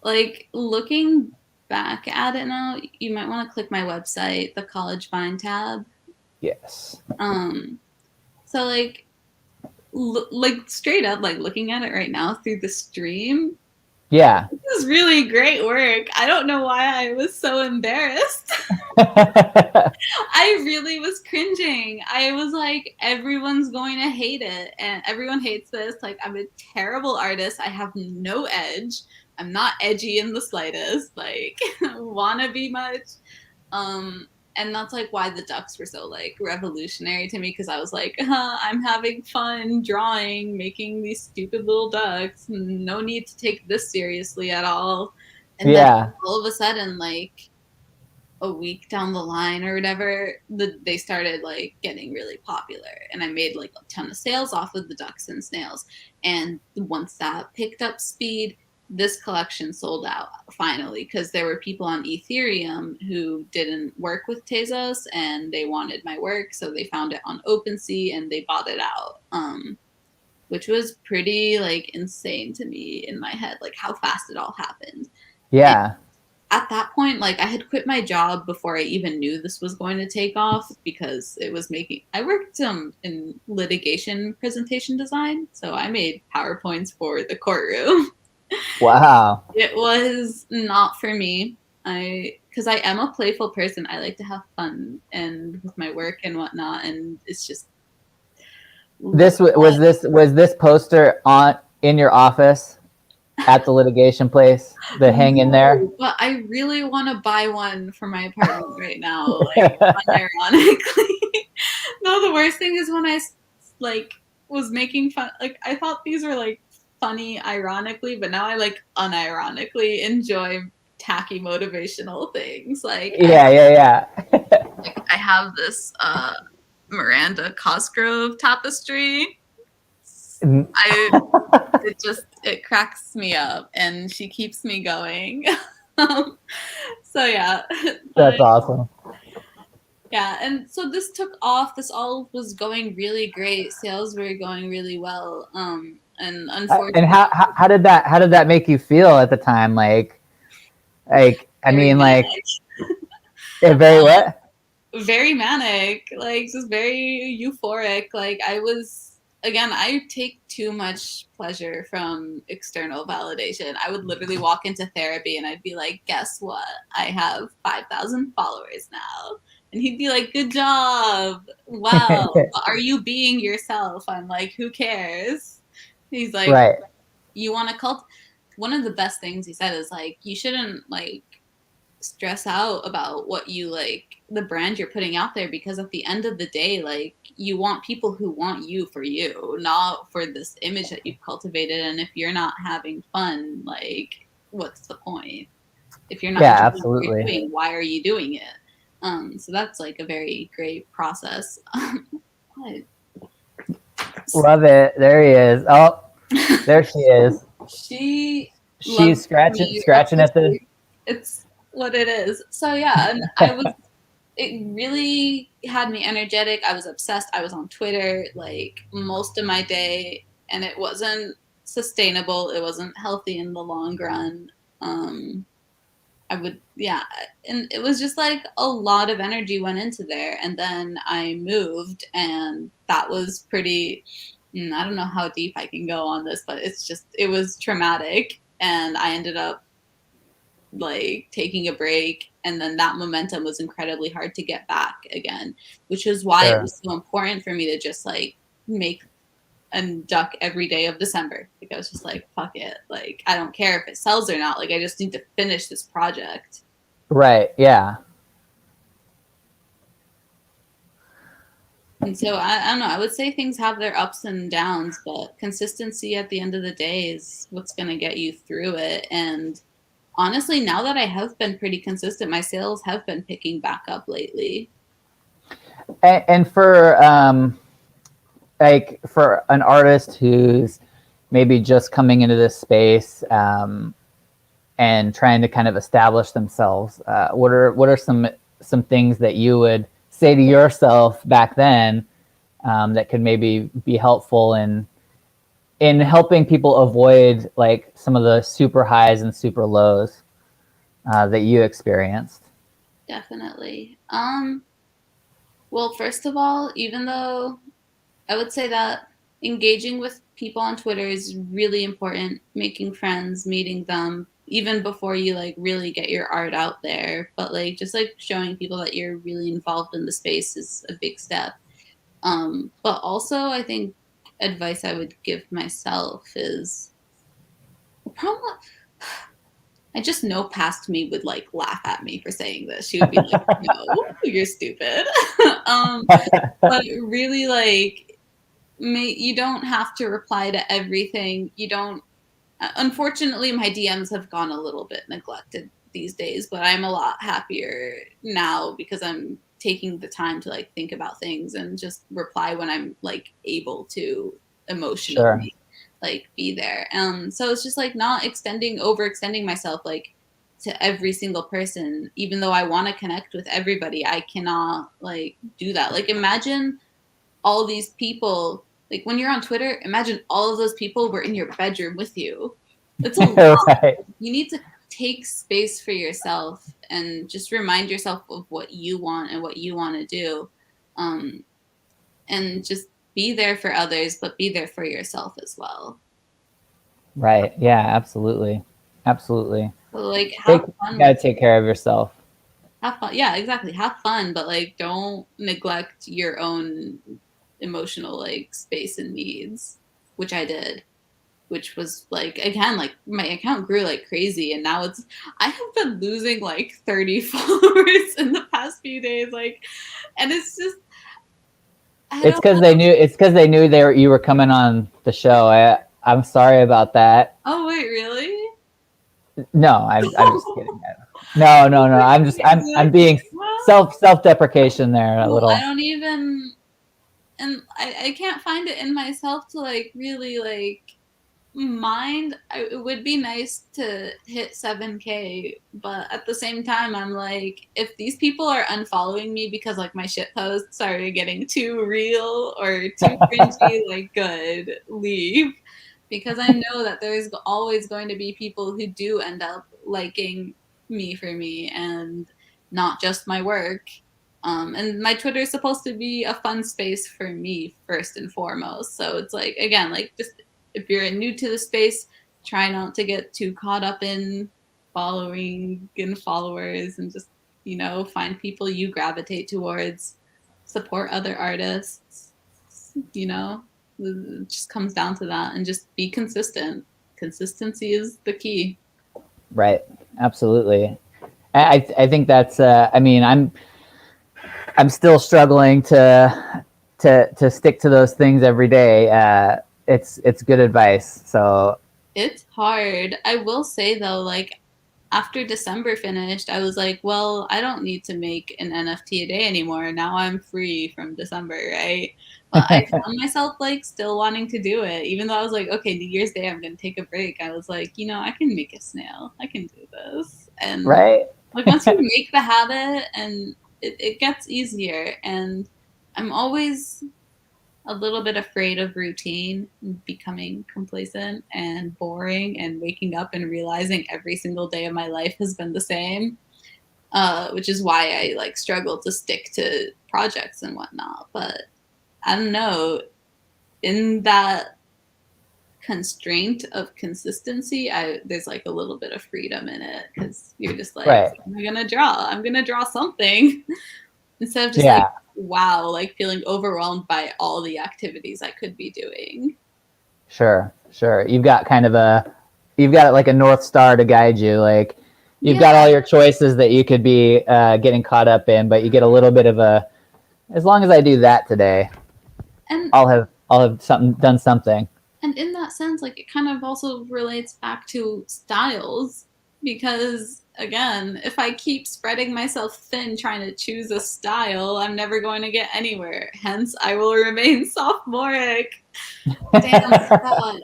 like looking back at it now, you might want to click my website, the College Vine tab. Yes. So like like straight up, like looking at it right now through the stream, yeah, this is really great work. I don't know why I was so embarrassed. I really was cringing. I was like, everyone's going to hate it, and everyone hates this. Like, I'm a terrible artist. I have no edge. I'm not edgy in the slightest. Like, wanna be much. and that's like why the ducks were so like revolutionary to me, because I was like, I'm having fun drawing, making these stupid little ducks, no need to take this seriously at all. And then Yeah. all of a sudden, like a week down the line or whatever, they started like getting really popular, and I made like a ton of sales off of the ducks and snails. And once that picked up speed, this collection sold out finally, because there were people on Ethereum who didn't work with Tezos and they wanted my work, so they found it on OpenSea and they bought it out, which was pretty like insane to me in my head, like how fast it all happened. And Yeah. at that point, like I had quit my job before I even knew this was going to take off, because it was making, I worked in litigation presentation design, so I made PowerPoints for the courtroom. Wow. It was not for me. Because I am a playful person. I like to have fun and with my work and whatnot, and it's just Was this poster on in your office at the litigation place that hang in there? No, but I really want to buy one for my apartment right now, like unironically. No, the worst thing is when I like was making fun, like I thought these were like funny ironically, but now I like unironically enjoy tacky motivational things. Like Yeah. I have this Miranda Cosgrove tapestry. It cracks me up and she keeps me going. So yeah. That's awesome. Yeah, and so this took off. This all was going really great. Sales were going really well. And unfortunately, And how did that make you feel at the time? Like I very mean, like manic. very what? Very manic, like just very euphoric. Like I was, again, I take too much pleasure from external validation. I would literally walk into therapy and I'd be like, guess what? I have 5,000 followers now. And he'd be like, good job. Wow. Are you being yourself? I'm like, who cares? He's like, Right. you want to one of the best things he said is like, you shouldn't like stress out about what you like, the brand you're putting out there, because at the end of the day, like you want people who want you for you, not for this image that you've cultivated. And if you're not having fun, like what's the point? If you're not Yeah, enjoying what you're absolutely. doing, why are you doing it? So that's like a very great process. Love it. There he is. Oh, there she is. She She's loves scratching me up scratching the at the. street. It's what it is. So yeah, and I was, it really had me energetic. I was obsessed. I was on Twitter like most of my day, and it wasn't sustainable. It wasn't healthy in the long run. I would, yeah, and it was just like a lot of energy went into there. And then I moved, and that was pretty. I don't know how deep I can go on this, but it's just, it was traumatic, and I ended up like taking a break, and then that momentum was incredibly hard to get back again, which is why it Sure. was so important for me to just like make a duck every day of December. Like I was just like, fuck it, like I don't care if it sells or not, like I just need to finish this project. Right. Yeah. And so I don't know, I would say things have their ups and downs, but consistency at the end of the day is what's going to get you through it. And honestly, now that I have been pretty consistent, my sales have been picking back up lately. And for like for an artist who's maybe just coming into this space and trying to kind of establish themselves, what are some things that you would say to yourself back then that could maybe be helpful in helping people avoid like some of the super highs and super lows that you experienced? Definitely. Well, first of all, even though I would say that engaging with people on Twitter is really important, making friends, meeting them, even before you like really get your art out there. But like just like showing people that you're really involved in the space is a big step. But also I think advice I would give myself is probably I just know past me would like laugh at me for saying this. She would be like, "No, you're stupid." But really, like, you don't have to reply to everything. You don't. Unfortunately, my DMs have gone a little bit neglected these days, but I'm a lot happier now because I'm taking the time to like think about things and just reply when I'm like able to Sure. emotionally like be there. So it's just like not overextending myself like to every single person, even though I want to connect with everybody. I cannot like do that. Like imagine all these people, like when you're on Twitter, imagine all of those people were in your bedroom with you. It's a lot. Right. You need to take space for yourself and just remind yourself of what you want and what you want to do. Um, and just be there for others, but be there for yourself as well. Right. Yeah, absolutely. Absolutely. So like You have fun gotta with take care of yourself. have fun. Yeah, exactly. Have fun, but like don't neglect your own emotional like space and needs, which I did. Which was like again like my account grew like crazy and now I have been losing like 30 followers in the past few days, like, and it's just I It's don't because they know. knew. It's because they knew you were coming on the show. I'm sorry about that. Oh wait, really? No, I'm just kidding. No, no, no. I'm being Well, self deprecation there a well, I little. don't even, and I can't find it in myself to like really like mind. It would be nice to hit 7K, but at the same time I'm like, if these people are unfollowing me because like my shit posts are getting too real or too cringy, like good, leave, because I know that there's always going to be people who do end up liking me for me and not just my work. And my Twitter is supposed to be a fun space for me first and foremost, so it's like again like just if you're new to the space, try not to get too caught up in following and followers and just, find people you gravitate towards, support other artists, it just comes down to that and just be consistent. Consistency is the key. Right. Absolutely. I think that's. I mean, I'm still struggling to stick to those things every day. It's good advice. So It's hard. I will say though, like after December finished, I was like, well, I don't need to make an NFT a day anymore. Now I'm free from December, right? But I found myself like still wanting to do it, even though I was like, okay, New Year's Day, I'm gonna take a break. I was like, I can make a snail. I can do this. And right. like once you make the habit and it gets easier. And I'm always a little bit afraid of routine becoming complacent and boring and waking up and realizing every single day of my life has been the same, which is why I like struggle to stick to projects and whatnot. But I don't know, in that constraint of consistency, there's like a little bit of freedom in it because you're just like, Right. I'm gonna draw something instead of just like, Yeah. wow, like feeling overwhelmed by all the activities I could be doing. Sure. Sure. You've got like a North Star to guide you. Like you've got Yeah. all your choices that you could be getting caught up in, but you get a little bit of a. As long as I do that today, And I'll have done something. in that sense, like it kind of also relates back to styles because again, if I keep spreading myself thin trying to choose a style, I'm never going to get anywhere. Hence, I will remain sophomoric. Damn, I thought,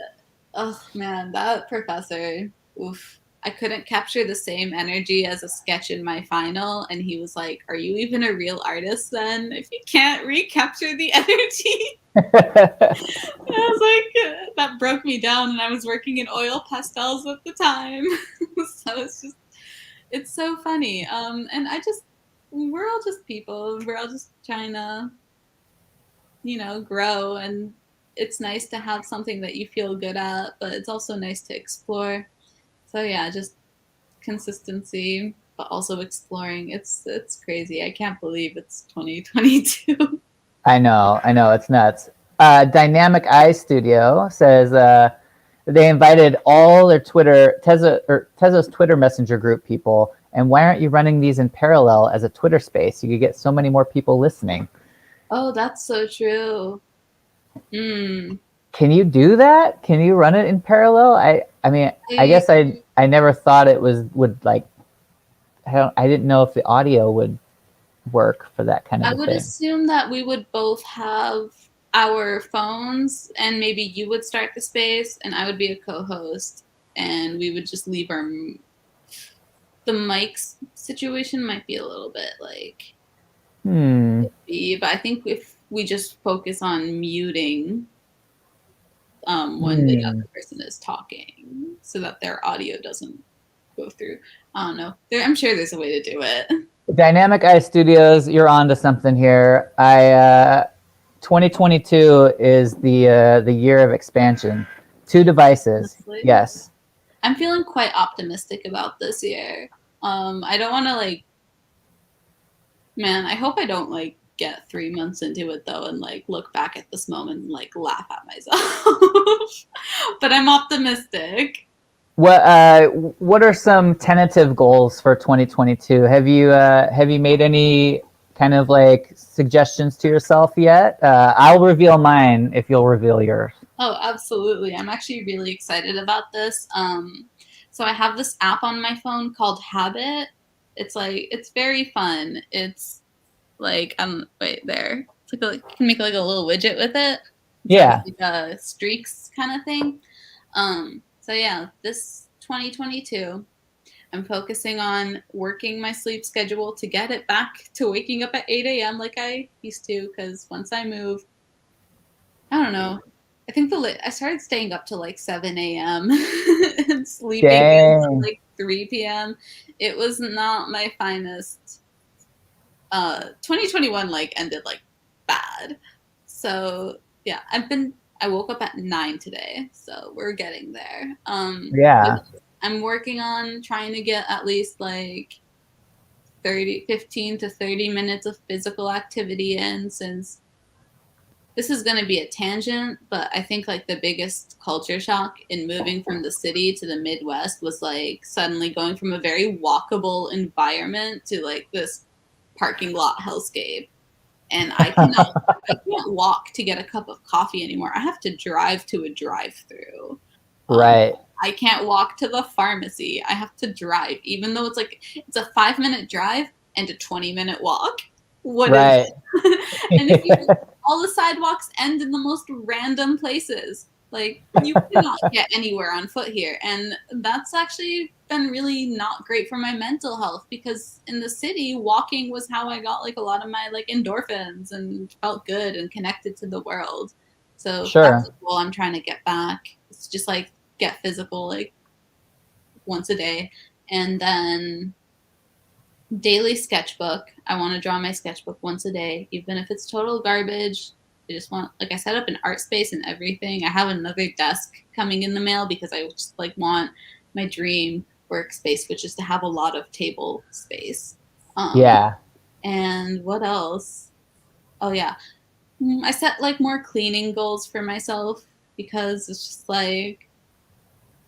oh man, that professor, oof. I couldn't capture the same energy as a sketch in my final, and he was like, "Are you even a real artist then? If you can't recapture the energy." I was like, that broke me down, and I was working in oil pastels at the time. So it's so funny. And we're all just people. We're all just trying to, grow. And it's nice to have something that you feel good at, but it's also nice to explore. So yeah, just consistency, but also exploring. It's crazy. I can't believe it's 2022. I know, it's nuts. Dynamic Eye Studio says, they invited all their Tezos Twitter Messenger group people. And why aren't you running these in parallel as a Twitter space? You could get so many more people listening. Oh, that's so true. Mm. Can you do that? Can you run it in parallel? I mean, I guess I never thought it would like. I didn't know if the audio would work for that kind of I would thing. assume that we would both have our phones, and maybe you would start the space, and I would be a co-host, and we would just leave our. The mics situation might be a little bit like. Iffy, but I think if we just focus on muting when the other person is talking, so that their audio doesn't go through. I don't know. I'm sure there's a way to do it. Dynamic Eye Studios, you're on to something here. 2022 is the year of expansion. 2 devices. Honestly. Yes. I'm feeling quite optimistic about this year. I don't want to like. Man, I hope I don't like get 3 months into it though and like look back at this moment and like laugh at myself. But I'm optimistic. What are some tentative goals for 2022? Have you made any kind of like suggestions to yourself yet? I'll reveal mine if you'll reveal yours. Oh, absolutely. I'm actually really excited about this. So I have this app on my phone called Habit. It's very fun. It's like wait there. It's like you can make like a little widget with it. Yeah. Like a streaks kind of thing. So yeah, this 2022, I'm focusing on working my sleep schedule to get it back to waking up at 8 a.m. like I used to. Because once I move, I don't know. I think I started staying up to like 7 a.m. and sleeping until like 3 p.m. It was not my finest. 2021 like ended like bad. So yeah, I woke up at 9 today, so we're getting there. Yeah. I'm working on trying to get at least like 15 to 30 minutes of physical activity in, since this is going to be a tangent, but I think like the biggest culture shock in moving from the city to the Midwest was like suddenly going from a very walkable environment to like this parking lot hellscape. And I can't walk to get a cup of coffee anymore. I have to drive to a drive-through. Right. I can't walk to the pharmacy. I have to drive, even though it's a 5-minute drive and a 20-minute walk. What is it? And all the sidewalks end in the most random places. Like, you cannot get anywhere on foot here. And that's actually been really not great for my mental health, because in the city, walking was how I got like a lot of my like endorphins and felt good and connected to the world. So that's a goal I'm trying to get back. It's just like get physical like once a day. And then daily sketchbook. I want to draw my sketchbook once a day, even if it's total garbage. I just want, like, I set up an art space and everything. I have another desk coming in the mail because I just like want my dream workspace, which is to have a lot of table space. Yeah. And what else? Oh yeah, I set like more cleaning goals for myself, because it's just like,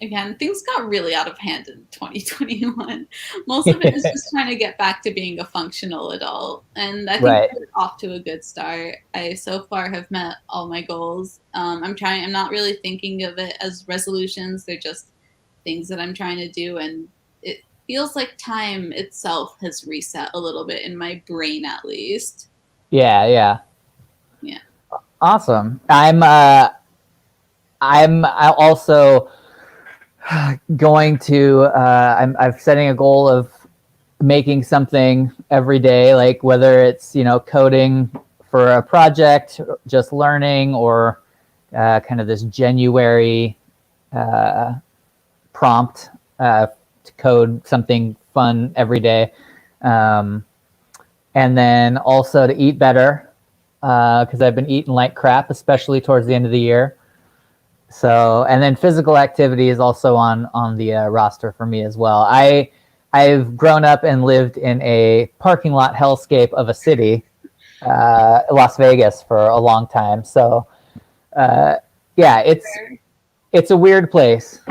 again, things got really out of hand in 2021. Most of it is just trying to get back to being a functional adult. And I think we're off to a good start. I so far have met all my goals. I'm not really thinking of it as resolutions. They're just things that I'm trying to do. And it feels like time itself has reset a little bit in my brain, at least. Yeah. Awesome. I'm also going to I'm setting a goal of making something every day, like whether it's coding for a project, just learning, or kind of this January prompt to code something fun every day, and then also to eat better, because I've been eating like crap, especially towards the end of the year. So, and then physical activity is also on the roster for me as well. I've grown up and lived in a parking lot hellscape of a city, Las Vegas, for a long time. So, yeah, it's a weird place.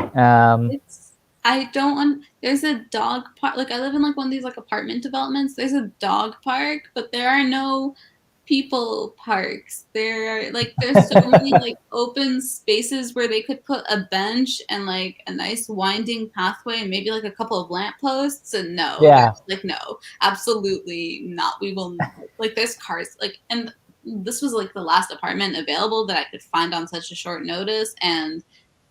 I don't want. There's a dog park. Like I live in like one of these like apartment developments. There's a dog park, but there are no people parks. There's so many like open spaces where they could put a bench and like a nice winding pathway and maybe like a couple of lampposts. And no, Yeah. like no, absolutely not. We will like there's cars like and this was like the last apartment available that I could find on such a short notice and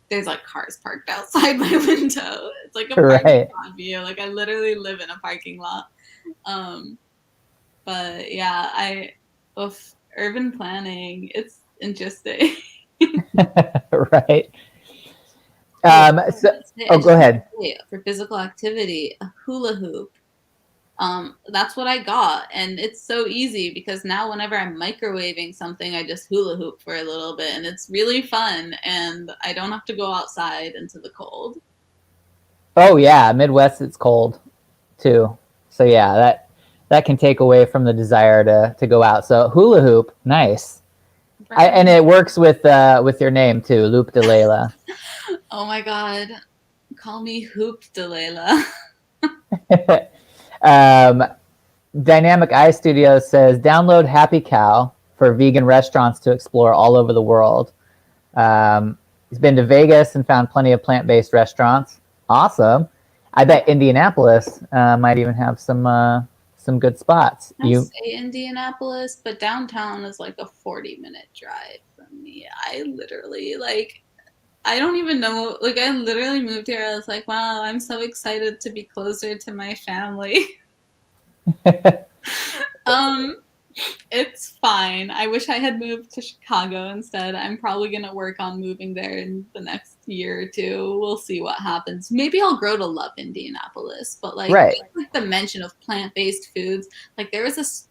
there's like cars parked outside my window. It's like a parking lot view. Like I literally live in a parking lot. But yeah, urban planning, it's interesting. Right. Go ahead. For physical activity, a hula hoop. That's what I got, and it's so easy because now whenever I'm microwaving something, I just hula hoop for a little bit, and it's really fun, and I don't have to go outside into the cold. Oh yeah, Midwest it's cold too, so yeah, that can take away from the desire to go out. So hula hoop, nice. Right. And it works with your name too, LoopDeLaila. Oh my god, call me LoopDeLaila. Dynamic Eye Studio says, download Happy Cow for vegan restaurants to explore all over the world. He's been to Vegas and found plenty of plant-based restaurants. Awesome. I bet Indianapolis might even have some good spots. I say Indianapolis, but downtown is like a 40-minute drive from me. I literally I don't even know. Like, I literally moved here. I was like, wow, I'm so excited to be closer to my family. It's fine. I wish I had moved to Chicago instead. I'm probably going to work on moving there in the next year or two. We'll see what happens. Maybe I'll grow to love Indianapolis, but like the mention of plant-based foods, like there was this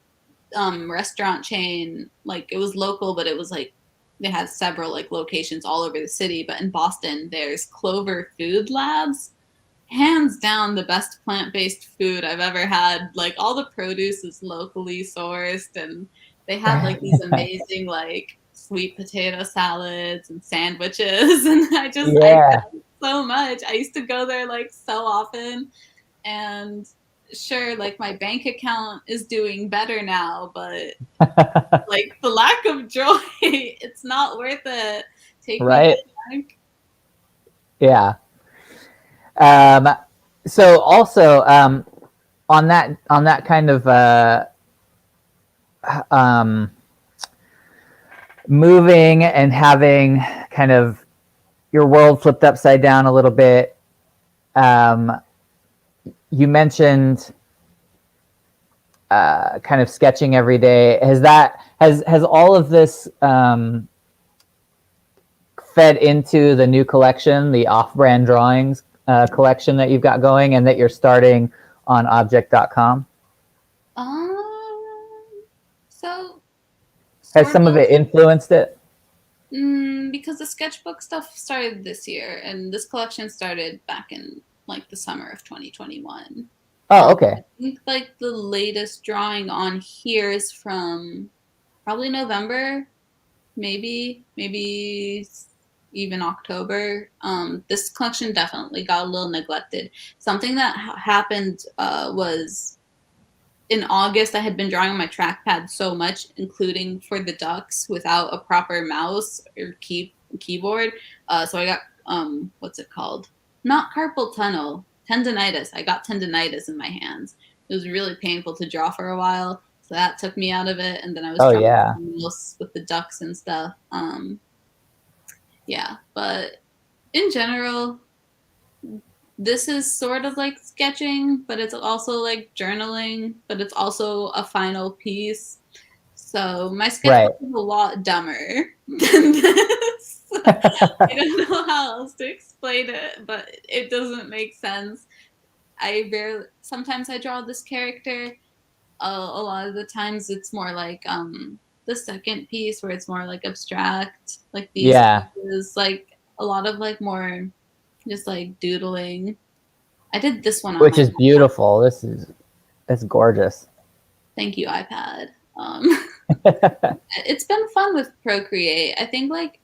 restaurant chain, like it was local, but it was like they had several like locations all over the city. But in Boston, there's Clover Food Labs. Hands down the best plant-based food I've ever had. Like all the produce is locally sourced and they have like these amazing like sweet potato salads and sandwiches and I love so much. I used to go there like so often and sure, like my bank account is doing better now, but like the lack of joy, it's not worth it. Take me back. Yeah. So also on that kind of moving and having kind of your world flipped upside down a little bit, you mentioned kind of sketching every day. Has all of this fed into the new collection, the off-brand drawings collection that you've got going and that you're starting on object.com? So has some of it influenced it? Because the sketchbook stuff started this year and this collection started back in like the summer of 2021. Oh, okay. I think like the latest drawing on here is from probably November, maybe even October. This collection definitely got a little neglected. Something that happened was in August, I had been drawing on my trackpad so much, including for the ducks, without a proper mouse or keyboard. So I got, what's it called? Not carpal tunnel, tendonitis. I got tendonitis in my hands. It was really painful to draw for a while. So that took me out of it. And then I was drawing with the ducks and stuff. Yeah, but in general, this is sort of like sketching, but it's also like journaling, but it's also a final piece. So my sketchbook is a lot dumber than this. I don't know how else to explain it, but it doesn't make sense. Sometimes I draw this character. A lot of the times it's more like the second piece where it's more like abstract, like these pieces, like a lot of like more just like doodling. I did this one on which is beautiful. That's gorgeous. Thank you, iPad. It's been fun with Procreate. I think like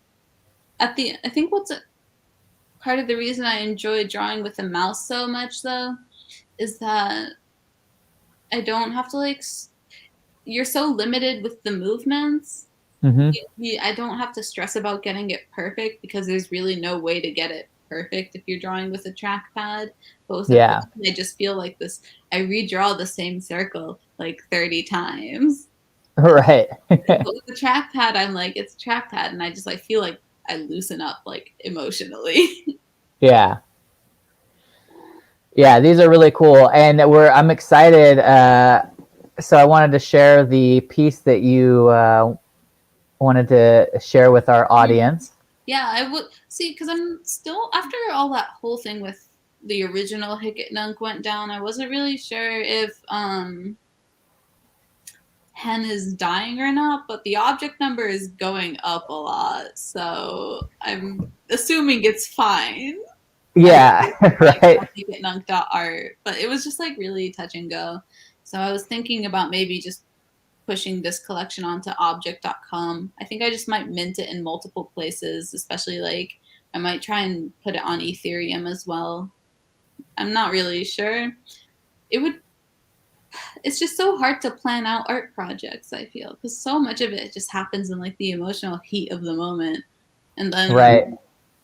part of the reason I enjoy drawing with a mouse so much, though, is that I don't have to like. You're so limited with the movements. Mm-hmm. I don't have to stress about getting it perfect because there's really no way to get it perfect if you're drawing with a trackpad. But with a Yeah. pen, I just feel like this. I redraw the same circle like 30 times. Right. But with the trackpad, I'm like, it's a trackpad, and I just like feel like I loosen up like emotionally. Yeah. Yeah, these are really cool, and I'm excited. So I wanted to share the piece that you wanted to share with our audience. Yeah, I would see because I'm still after all that whole thing with the original Hicket Nunk went down. I wasn't really sure if Hen is dying or not, but the object number is going up a lot, so I'm assuming it's fine. Yeah, right. Hicketnunk.art, but it was just like really touch and go. So I was thinking about maybe just pushing this collection onto object.com. I think I just might mint it in multiple places, especially like I might try and put it on Ethereum as well. I'm not really sure. It would it's just so hard to plan out art projects, I feel, because so much of it just happens in like the emotional heat of the moment. And then Right.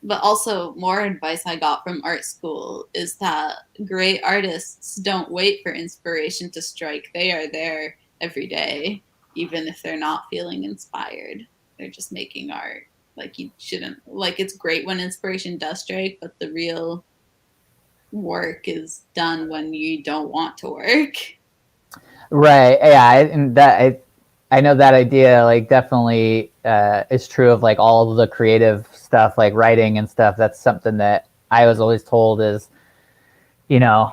but also more advice I got from art school is that great artists don't wait for inspiration to strike. They are there every day, even if they're not feeling inspired. They're just making art. Like you shouldn't like it's great when inspiration does strike, but the real work is done when you don't want to work. Right. Yeah, I know that idea like definitely is true of like all of the creative stuff, like writing and stuff. That's something that I was always told is, you know,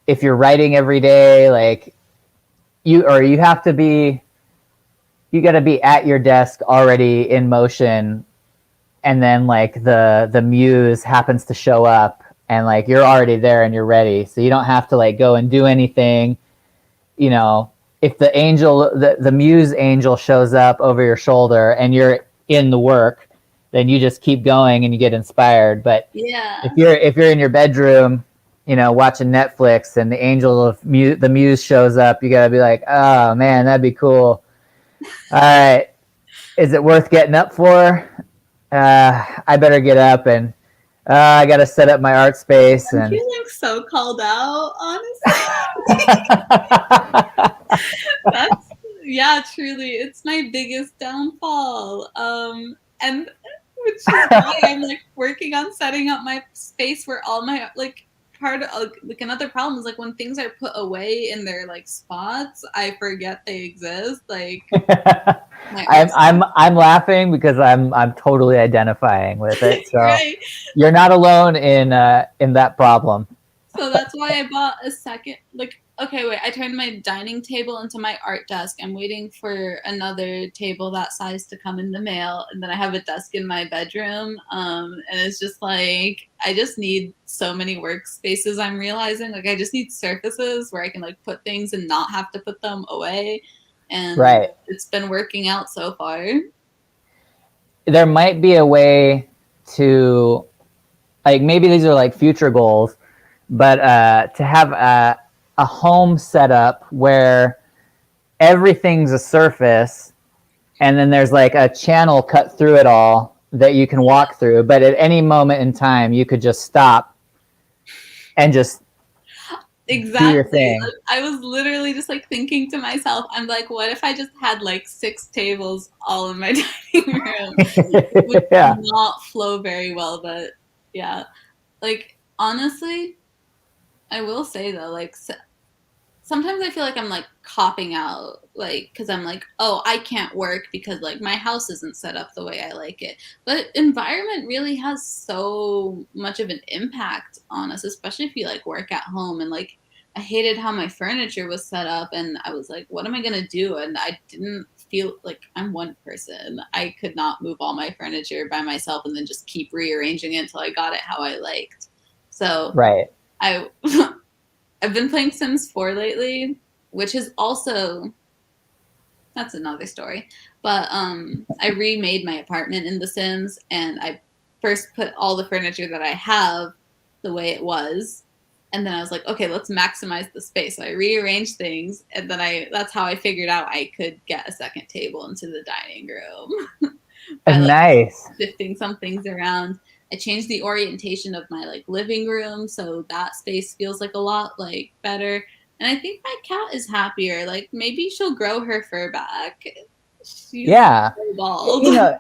if you're writing every day, like you have to be, you got to be at your desk already in motion, and then like the muse happens to show up, and like you're already there and you're ready, so you don't have to like go and do anything. You know, if the muse angel shows up over your shoulder and you're in the work, then you just keep going and you get inspired. But Yeah. if you're in your bedroom, you know, watching Netflix, and the angel of the muse shows up, you gotta be like, oh man, that'd be cool. All right, is it worth getting up for? I better get up, and I gotta set up my art space. I'm And feeling so called out, honestly. That's yeah, truly, it's my biggest downfall. And which is why I'm like working on setting up my space where all my like part of like another problem is like when things are put away in their like spots, I forget they exist. Like my art I'm laughing because I'm totally identifying with it. So right. you're not alone in that problem. So that's why I bought a second. Like, okay, wait, I turned my dining table into my art desk. I'm waiting for another table that size to come in the mail. And then I have a desk in my bedroom. And it's just like, I just need so many workspaces, I'm realizing. Like, I just need surfaces where I can, like, put things and not have to put them away. And Right. it's been working out so far. There might be a way to, like, maybe these are like future goals, but to have a home setup where everything's a surface, and then there's like a channel cut through it all that you can walk through, but at any moment in time you could just stop and just exactly. do your thing. Like, I was literally just like thinking to myself, I'm like, what if I just had like 6 tables all in my dining room? It would Yeah. not flow very well, but yeah. Like honestly, I will say though, like sometimes I feel like I'm like copping out, like because I'm like, oh, I can't work because like my house isn't set up the way I like it. But environment really has so much of an impact on us, especially if you like work at home. And like I hated how my furniture was set up, and I was like, what am I gonna do? And I didn't feel like I'm one person. I could not move all my furniture by myself and then just keep rearranging it until I got it how I liked. So Right. I I've been playing Sims 4 lately, which is also that's another story. But I remade my apartment in The Sims, and I first put all the furniture that I have the way it was. And then I was like, okay, let's maximize the space. So I rearranged things, and then that's how I figured out I could get a second table into the dining room by like Nice. shifting some things around. I changed the orientation of my like living room, so that space feels like a lot like better. And I think my cat is happier. Like maybe she'll grow her fur back. She's Yeah. so bald. You know,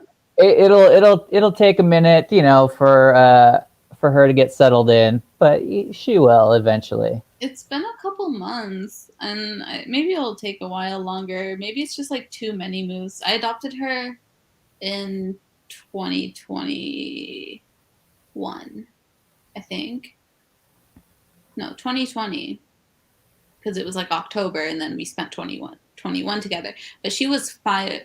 it'll take a minute, you know, for her to get settled in, but she will eventually. It's been a couple months, and maybe it'll take a while longer. Maybe it's just like too many moves. I adopted her in 2021, I think. No, 2020, because it was like October, and then we spent 21 together. But she was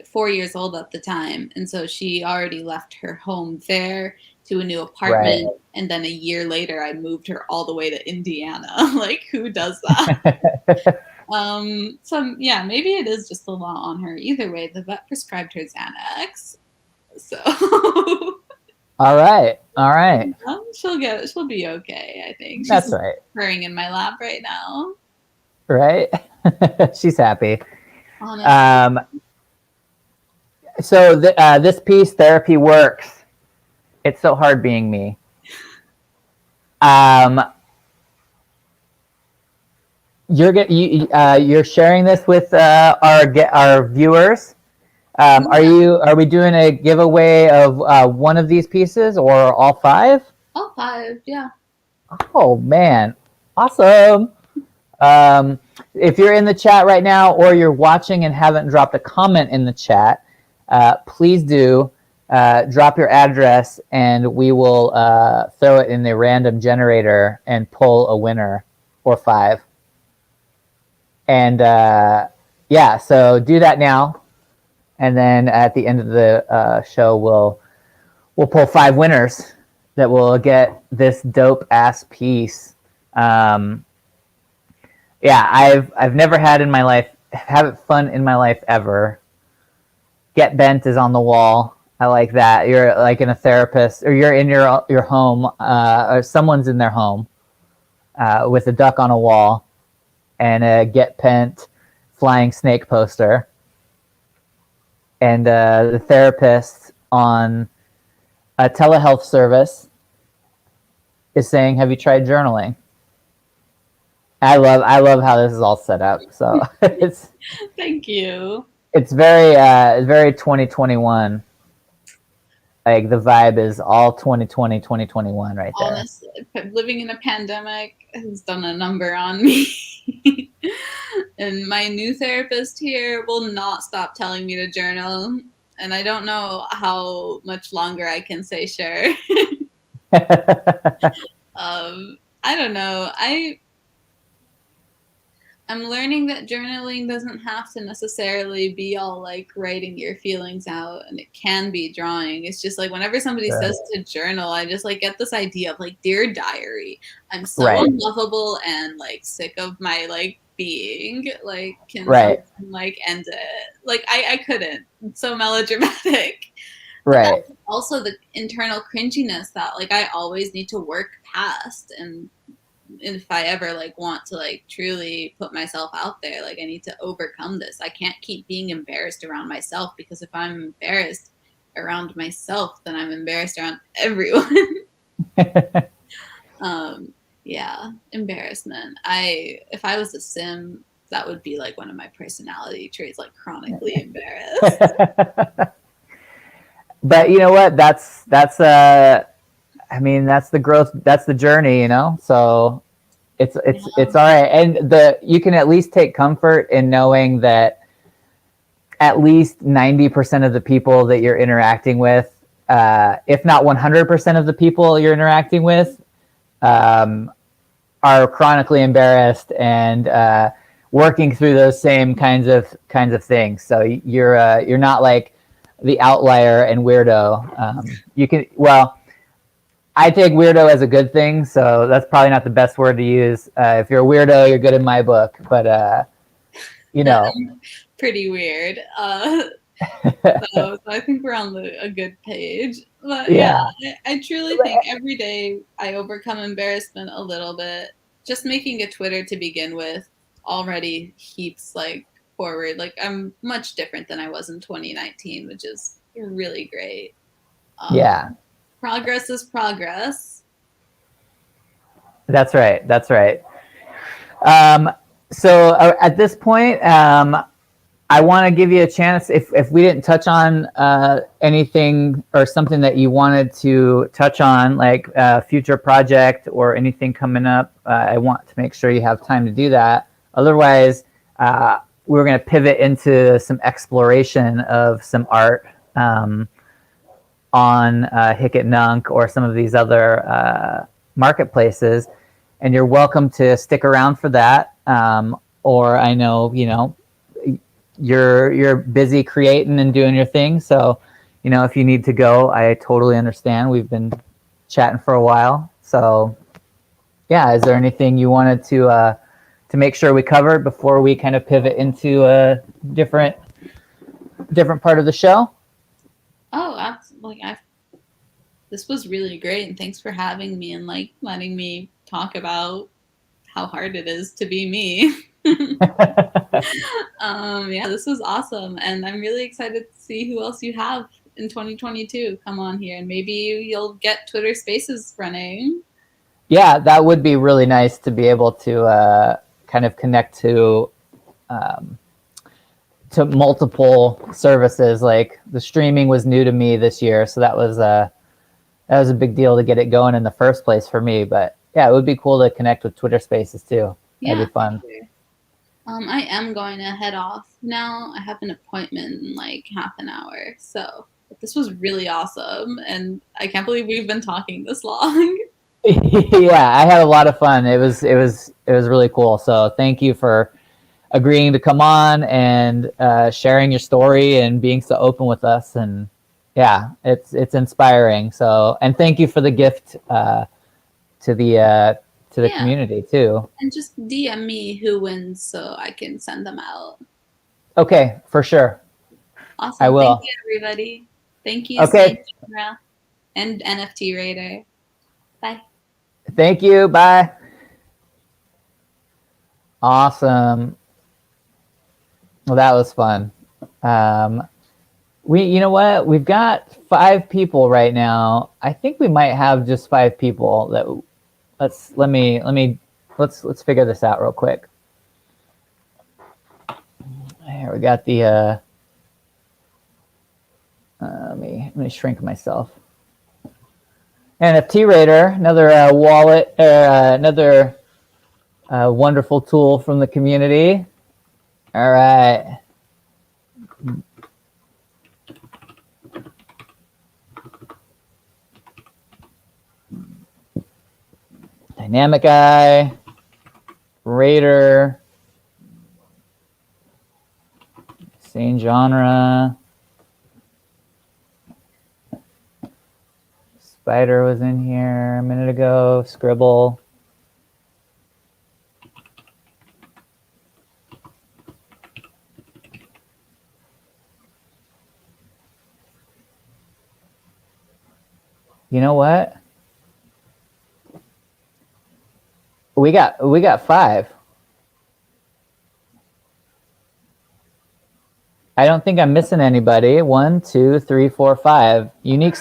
4 years old at the time, and so she already left her home there to a new apartment. Right. And then a year later, I moved her all the way to Indiana. Like, who does that? So yeah, maybe it is just a lot on her. Either way, the vet prescribed her Xanax. So all right. She'll be okay, I think. She's That's right. purring in my lap right now. Right? She's happy. Honestly. So this piece, Therapy Works. It's so hard being me. You're sharing this with our viewers. Are we doing a giveaway of one of these pieces or all 5? All 5, yeah. Oh man, awesome! If you're in the chat right now, or you're watching and haven't dropped a comment in the chat, please do. Drop your address, and we will throw it in the random generator and pull a winner or 5. And yeah, so do that now, and then at the end of the show, we'll pull 5 winners that will get this dope ass piece. Yeah, I've never had in my life fun in my life ever. Get Bent is on the wall. I like that. You're like in a therapist, or you're in your home, or someone's in their home with a duck on a wall and a Get Bent flying snake poster. And the therapist on a telehealth service is saying, "Have you tried journaling?" I love how this is all set up. So it's thank you. It's very 2021. Like the vibe is all 2020, 2021 right there. Honestly, living in a pandemic has done a number on me. And my new therapist here will not stop telling me to journal. And I don't know how much longer I can say sure. I don't know. I'm learning that journaling doesn't have to necessarily be all like writing your feelings out, and it can be drawing. It's just like whenever somebody says to journal, I just like get this idea of like, dear diary, I'm so unlovable and like sick of my like being. Like, can someone like end it? Like I couldn't. It's so melodramatic. Right. Also the internal cringiness that like I always need to work past, and if I ever like want to like truly put myself out there, like I need to overcome this. I can't keep being embarrassed around myself, because if I'm embarrassed around myself, then I'm embarrassed around everyone. Yeah, embarrassment. If I was a sim, that would be like one of my personality traits, like chronically embarrassed. But you know what? That's I mean, that's the growth, that's the journey, you know? So it's all right. And you can at least take comfort in knowing that at least 90% of the people that you're interacting with, if not 100% of the people you're interacting with, are chronically embarrassed and working through those same kinds of things. So you're not like the outlier and weirdo. I take weirdo as a good thing, so that's probably not the best word to use. If you're a weirdo, you're good in my book, but you know, pretty weird. So I think we're on a good page. But Yeah. I truly think every day I overcome embarrassment a little bit. Just making a Twitter to begin with already heaps like forward. Like I'm much different than I was in 2019, which is really great. Yeah. Progress is progress. That's right. That's right. So at this point, I want to give you a chance. If we didn't touch on anything or something that you wanted to touch on, like a future project or anything coming up, I want to make sure you have time to do that. Otherwise, we're going to pivot into some exploration of some art on Hicket Nunk or some of these other marketplaces. And you're welcome to stick around for that. Or I know, you're busy creating and doing your thing. So, if you need to go, I totally understand. We've been chatting for a while. So, yeah, is there anything you wanted to make sure we covered before we kind of pivot into a different part of the show? Oh, absolutely. This was really great, and thanks for having me and like letting me talk about how hard it is to be me. Yeah, this was awesome, and I'm really excited to see who else you have in 2022 come on here, and maybe you'll get Twitter Spaces running. Yeah, that would be really nice to be able to kind of connect to multiple services. Like the streaming was new to me this year, so that was a big deal to get it going in the first place for me. But yeah, it would be cool to connect with Twitter Spaces too. That'd be fun. Sure. I am going to head off now. I have an appointment in like half an hour, so this was really awesome, and I can't believe we've been talking this long. Yeah, I had a lot of fun. It was really cool. So thank you for agreeing to come on and sharing your story and being so open with us. And yeah, it's inspiring. So, and thank you for the gift to the community too. And just DM me who wins so I can send them out. Okay, for sure. Awesome. I will. Thank you, everybody. Thank you, Okay. Sandra and NFT Raider. Bye. Thank you. Bye. Awesome. Well, that was fun. You know what? We've got 5 people right now. I think we might have just 5 people that let's figure this out real quick. Here we got the let me shrink myself. NFT Raider, another wallet, another wonderful tool from the community. All right. Dynamic Eye, Raider, same genre. Spider was in here a minute ago. Scribble. You know what? We got 5. I don't think I'm missing anybody. 1, 2, 3, 4, 5. Unique.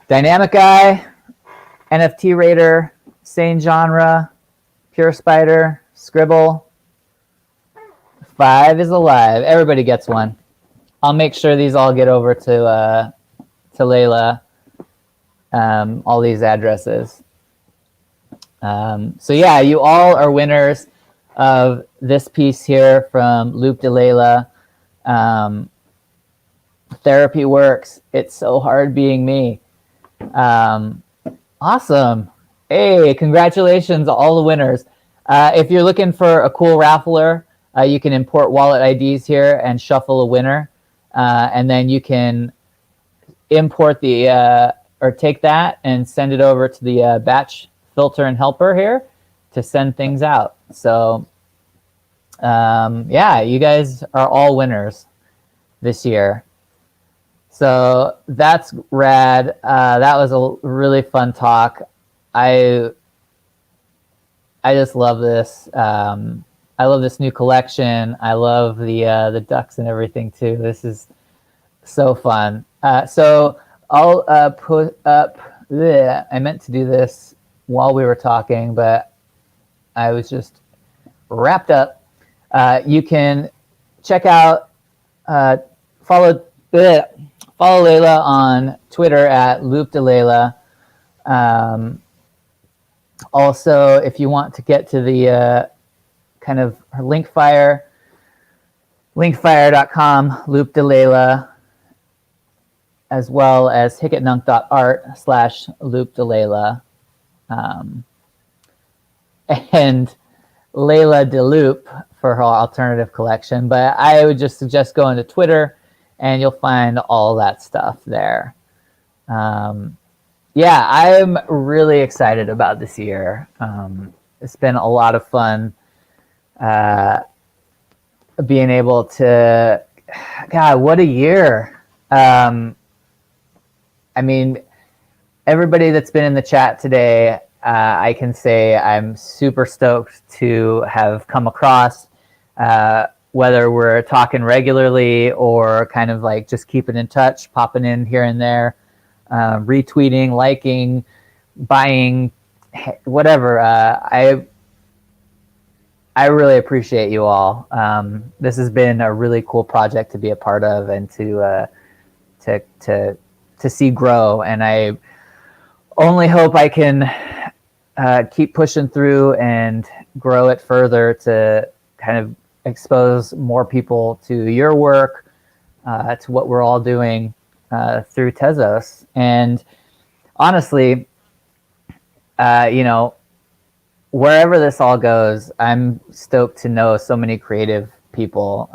Dynamic Eye, NFT Raider, Sane Genre, Pure Spider, Scribble. 5 is alive. Everybody gets one. I'll make sure these all get over to Layla. All these addresses. So yeah, you all are winners of this piece here from LoopDeLaila. Therapy works. It's so hard being me. Awesome. Hey, congratulations to all the winners. If you're looking for a cool raffler, you can import wallet IDs here and shuffle a winner. And then you can import or take that and send it over to the batch filter and helper here to send things out. So yeah, you guys are all winners this year. So that's rad. That was a really fun talk. I just love this. I love this new collection. I love the ducks and everything too. This is so fun. So I'll put up. Bleh, I meant to do this while we were talking, but I was just wrapped up. You can check out follow Layla on Twitter at LoopDeLaila. Also, if you want to get to the kind of her linkfire, linkfire.com, LoopDeLaila, as well as hicketnunk.art/LoopDeLaila, and Layla DeLoop for her alternative collection. But I would just suggest going to Twitter, and you'll find all that stuff there. Yeah, I'm really excited about this year. It's been a lot of fun being able to, God, what a year. I mean, everybody that's been in the chat today, I can say I'm super stoked to have come across, whether we're talking regularly or kind of like just keeping in touch, popping in here and there, retweeting, liking, buying, whatever. I really appreciate you all. This has been a really cool project to be a part of and to see grow. And I only hope I can keep pushing through and grow it further to kind of expose more people to your work, to what we're all doing through Tezos. And honestly, wherever this all goes, I'm stoked to know so many creative people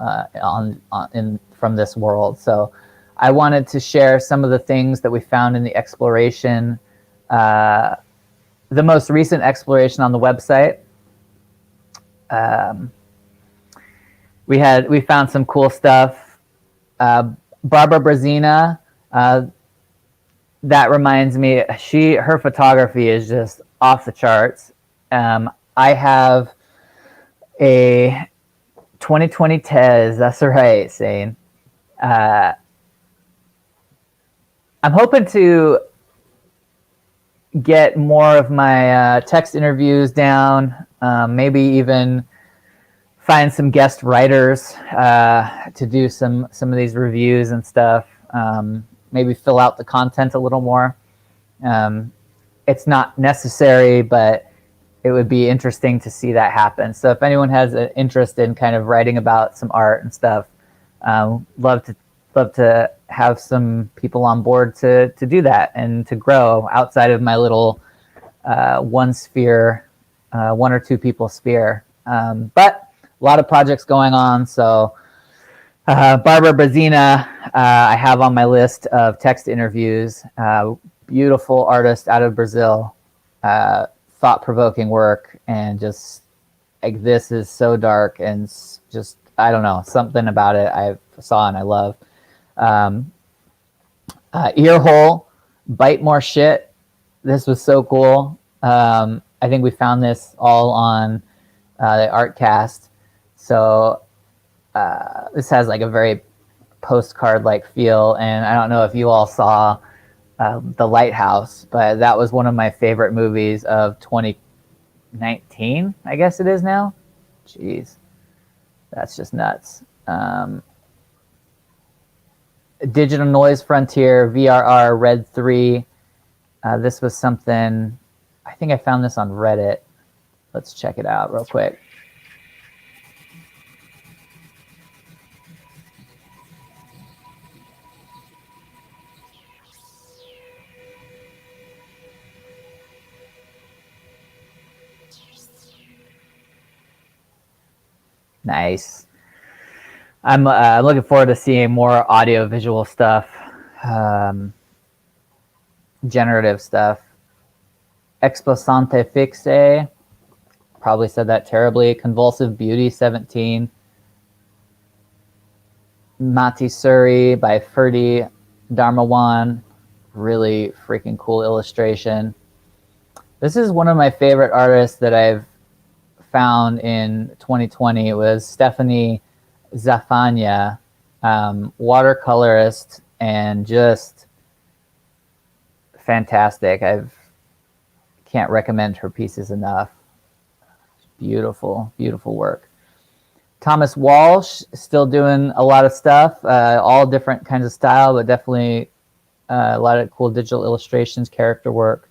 from this world. So I wanted to share some of the things that we found in the exploration, the most recent exploration on the website. We found some cool stuff. Barbara Brazina, that reminds me, her photography is just off the charts. I have a 2020 Tez. That's right, Sane. I'm hoping to get more of my text interviews down, maybe even find some guest writers to do some of these reviews and stuff. Maybe fill out the content a little more. It's not necessary, but it would be interesting to see that happen. So if anyone has an interest in kind of writing about some art and stuff, love to have some people on board to do that and to grow outside of my little one or two people sphere. But a lot of projects going on. So Barbara Brazina, I have on my list of text interviews. Beautiful artist out of Brazil. Thought-provoking work, and just like, this is so dark and just, I don't know, something about it I saw and I love. Earhole, Bite More Shit. This was so cool. I think we found this all on the Artcast. So this has like a very postcard-like feel, and I don't know if you all saw The Lighthouse, but that was one of my favorite movies of 2019, I guess it is now. Jeez, that's just nuts. Digital Noise Frontier, VRR, Red 3. This was something, I think I found this on Reddit. Let's check it out real quick. Nice. I'm looking forward to seeing more audio-visual stuff, generative stuff. Exposante Fixe, probably said that terribly. Convulsive Beauty 17. Mati Suri by Ferdi Dharmawan, really freaking cool illustration. This is one of my favorite artists that I've found in 2020. It was Stephanie Zafania, watercolorist, and just fantastic. I can't recommend her pieces enough. Beautiful, beautiful work. Thomas Walsh still doing a lot of stuff, all different kinds of style, but definitely a lot of cool digital illustrations, character work.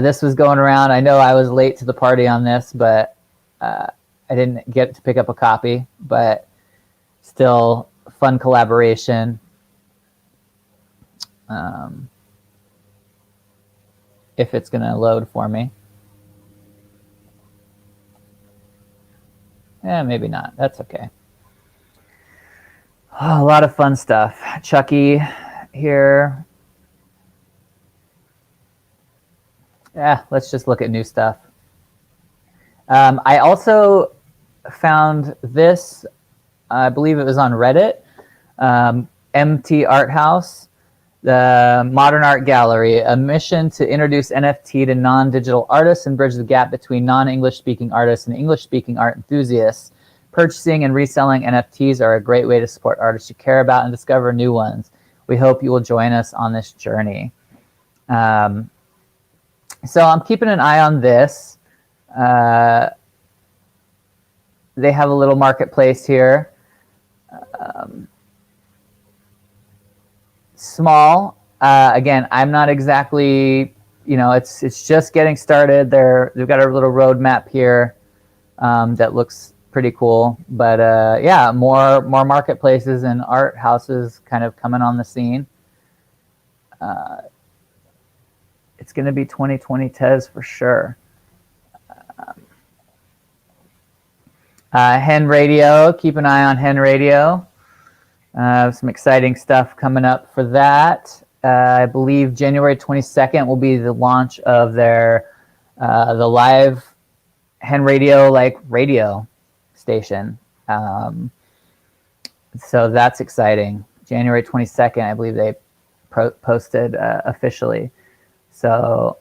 This was going around. I know I was late to the party on this, but I didn't get to pick up a copy, but still fun collaboration. If it's going to load for me. Maybe not. That's okay. Oh, a lot of fun stuff. Chucky here. Let's just look at new stuff. I also found this, I believe it was on Reddit, MT Art House, the Modern Art Gallery, a mission to introduce NFT to non-digital artists and bridge the gap between non-English speaking artists and English-speaking art enthusiasts. Purchasing and reselling NFTs are a great way to support artists you care about and discover new ones. We hope you will join us on this journey. So I'm keeping an eye on this. They have a little marketplace here. Small. Again, I'm not exactly, it's just getting started. They've got a little roadmap here that looks pretty cool. But yeah, more marketplaces and art houses kind of coming on the scene. It's going to be 2020 Tez for sure. Hen Radio, keep an eye on Hen Radio. Some exciting stuff coming up for that. I believe January 22nd will be the launch of their the live Hen Radio radio station. So that's exciting. January 22nd, I believe they posted officially. So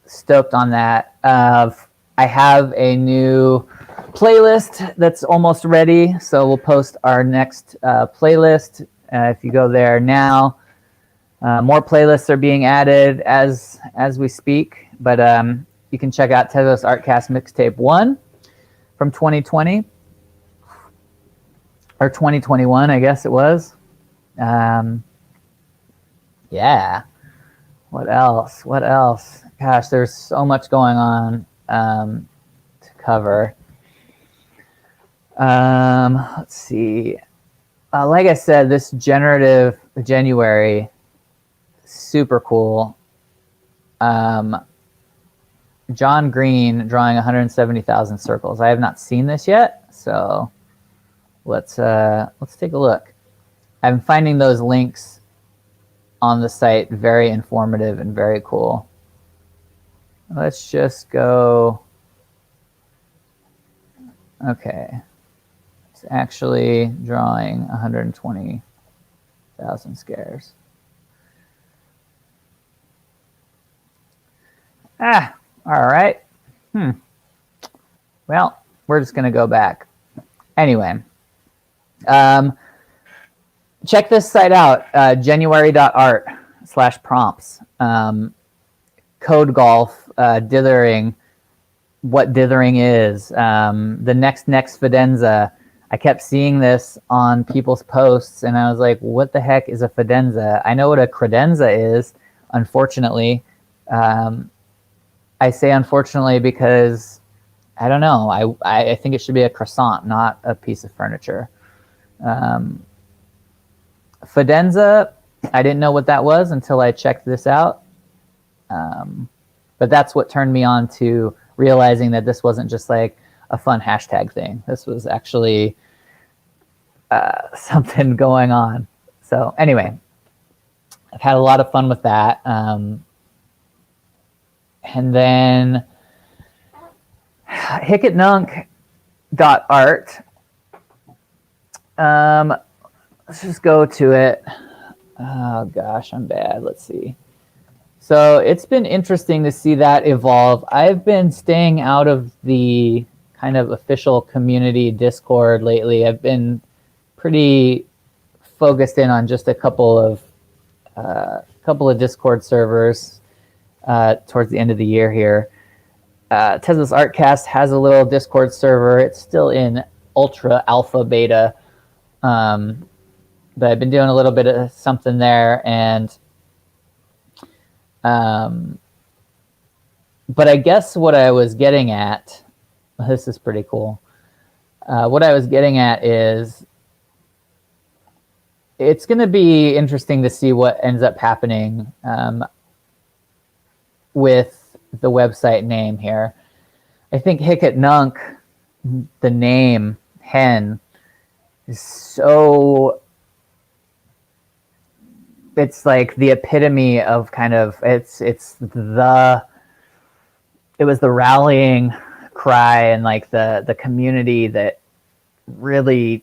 stoked on that. I have a new playlist that's almost ready, so we'll post our next playlist if you go there now. More playlists are being added as we speak, but you can check out Tezos-Artcast Mixtape 1 from 2020 or 2021, I guess it was. Yeah. What else? Gosh, there's so much going on to cover. Let's see. Like I said, this generative January, super cool. John Green drawing 170,000 circles. I have not seen this yet, so let's take a look. I'm finding those links on the site very informative and very cool. Let's just go. Okay. It's actually drawing 120,000 scares. All right. Well, we're just going to go back. Anyway. Check this site out, january.art/prompts. Code golf, dithering, what dithering is, the next fidenza. I kept seeing this on people's posts, and I was like, what the heck is a fidenza? I know what a credenza is, unfortunately. I say unfortunately because, I don't know, I think it should be a croissant, not a piece of furniture. Fidenza, I didn't know what that was until I checked this out. But that's what turned me on to realizing that this wasn't just like a fun hashtag thing. This was actually something going on. So anyway, I've had a lot of fun with that. And then hicketnunk.art. Let's just go to it. Oh gosh, I'm bad. Let's see. So it's been interesting to see that evolve. I've been staying out of the kind of official community Discord lately. I've been pretty focused in on just a couple of Discord servers towards the end of the year here. Tezos-Artcast has a little Discord server. It's still in ultra alpha beta, but I've been doing a little bit of something there, and but I guess what I was getting at, this is pretty cool. What I was getting at is it's going to be interesting to see what ends up happening with the website name here. I think Hicket Nunk, the name hen, is so, it's like the epitome of kind of, it was the rallying cry and like the community that really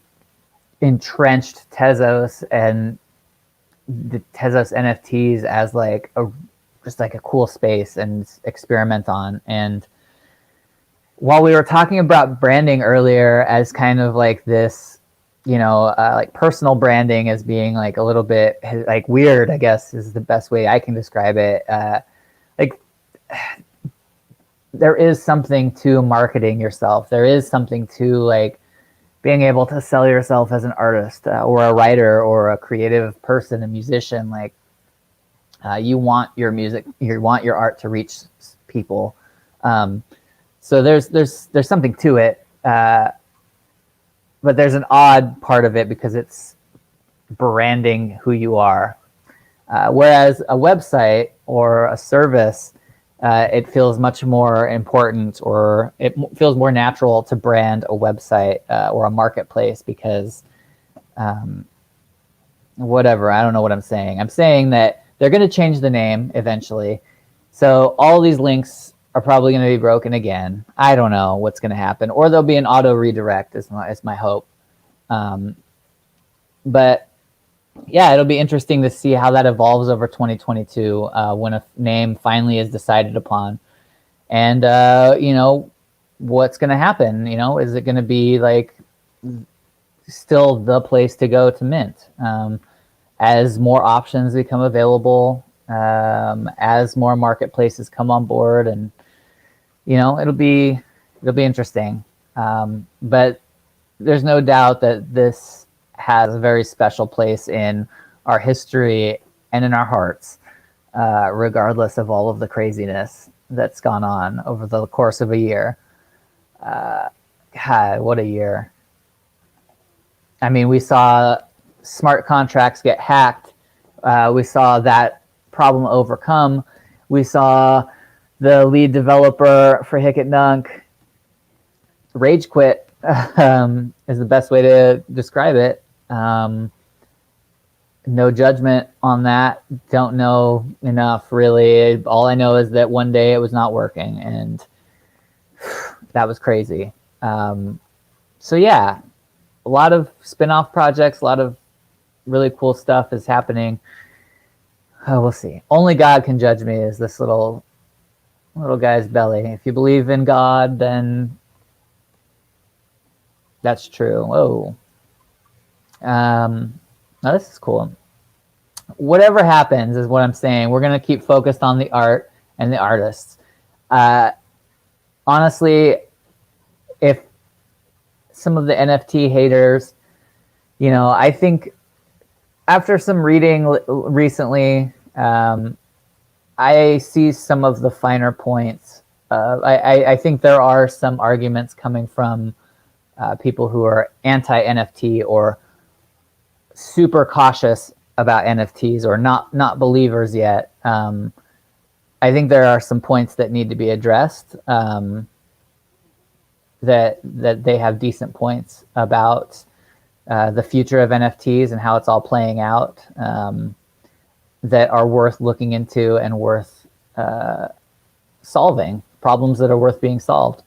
entrenched Tezos and the Tezos NFTs as like just like a cool space and experiment on. And while we were talking about branding earlier as kind of like this, like personal branding as being like a little bit like weird, I guess is the best way I can describe it. Like there is something to marketing yourself. There is something to like being able to sell yourself as an artist or a writer or a creative person, a musician. Like you want your music, you want your art to reach people. So there's something to it, but there's an odd part of it because it's branding who you are. Whereas a website or a service, it feels much more important, or it feels more natural to brand a website or a marketplace because whatever, I don't know what I'm saying. I'm saying that they're going to change the name eventually. So all these links are probably going to be broken again. I don't know what's going to happen. Or there'll be an auto redirect is my hope. But yeah, it'll be interesting to see how that evolves over 2022 when a name finally is decided upon. And, what's going to happen? Is it going to be like still the place to go to mint? As more options become available, as more marketplaces come on board, and it'll be interesting. But there's no doubt that this has a very special place in our history and in our hearts, regardless of all of the craziness that's gone on over the course of a year. God, what a year. I mean, we saw smart contracts get hacked. We saw that problem overcome. We saw the lead developer for Hicket Nunk rage quit, is the best way to describe it. No judgment on that. Don't know enough, really. All I know is that one day it was not working, and that was crazy. So yeah, a lot of spin-off projects, a lot of really cool stuff is happening. Oh, we'll see. Only God can judge me is this little guy's belly. If you believe in God, then that's true. Whoa. Now this is cool. Whatever happens is what I'm saying. We're going to keep focused on the art and the artists. Honestly, if some of the NFT haters, I think after some reading recently, I see some of the finer points. I think there are some arguments coming from people who are anti-NFT or super cautious about NFTs or not believers yet. I think there are some points that need to be addressed. That they have decent points about the future of NFTs and how it's all playing out, that are worth looking into and worth solving, problems that are worth being solved.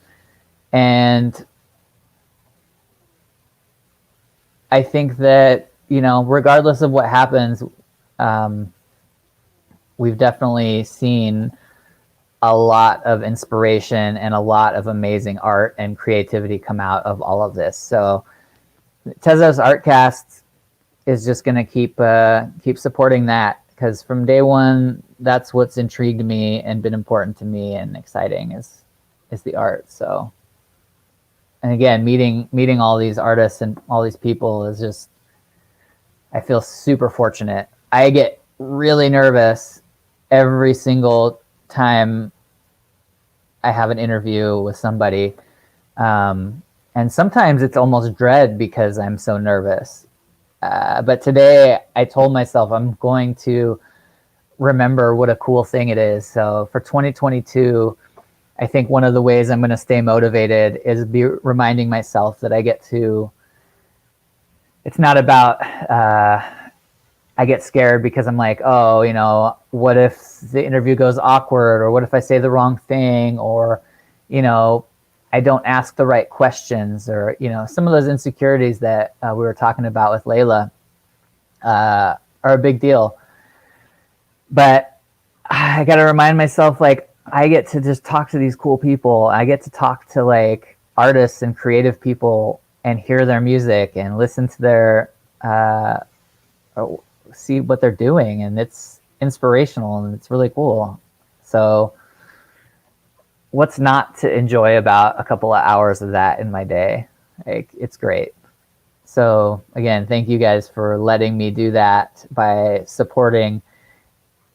And I think that, regardless of what happens, we've definitely seen a lot of inspiration and a lot of amazing art and creativity come out of all of this. So Tezos-Artcast is just going to keep supporting that, because from day one, that's what's intrigued me and been important to me and exciting is the art. So, and again, meeting all these artists and all these people is just, I feel super fortunate. I get really nervous every single time I have an interview with somebody. And sometimes it's almost dread because I'm so nervous. But today I told myself I'm going to remember what a cool thing it is. So for 2022, I think one of the ways I'm going to stay motivated is be reminding myself that I get to, it's not about, I get scared because I'm like, oh, you know, what if the interview goes awkward, or what if I say the wrong thing, or, you know, I don't ask the right questions, or, you know, some of those insecurities that we were talking about with Layla are a big deal. But I got to remind myself, like, I get to just talk to these cool people. I get to talk to like artists and creative people and hear their music and listen to their, see what they're doing. And it's inspirational and it's really cool. So what's not to enjoy about a couple of hours of that in my day? Like, it's great. So again, thank you guys for letting me do that by supporting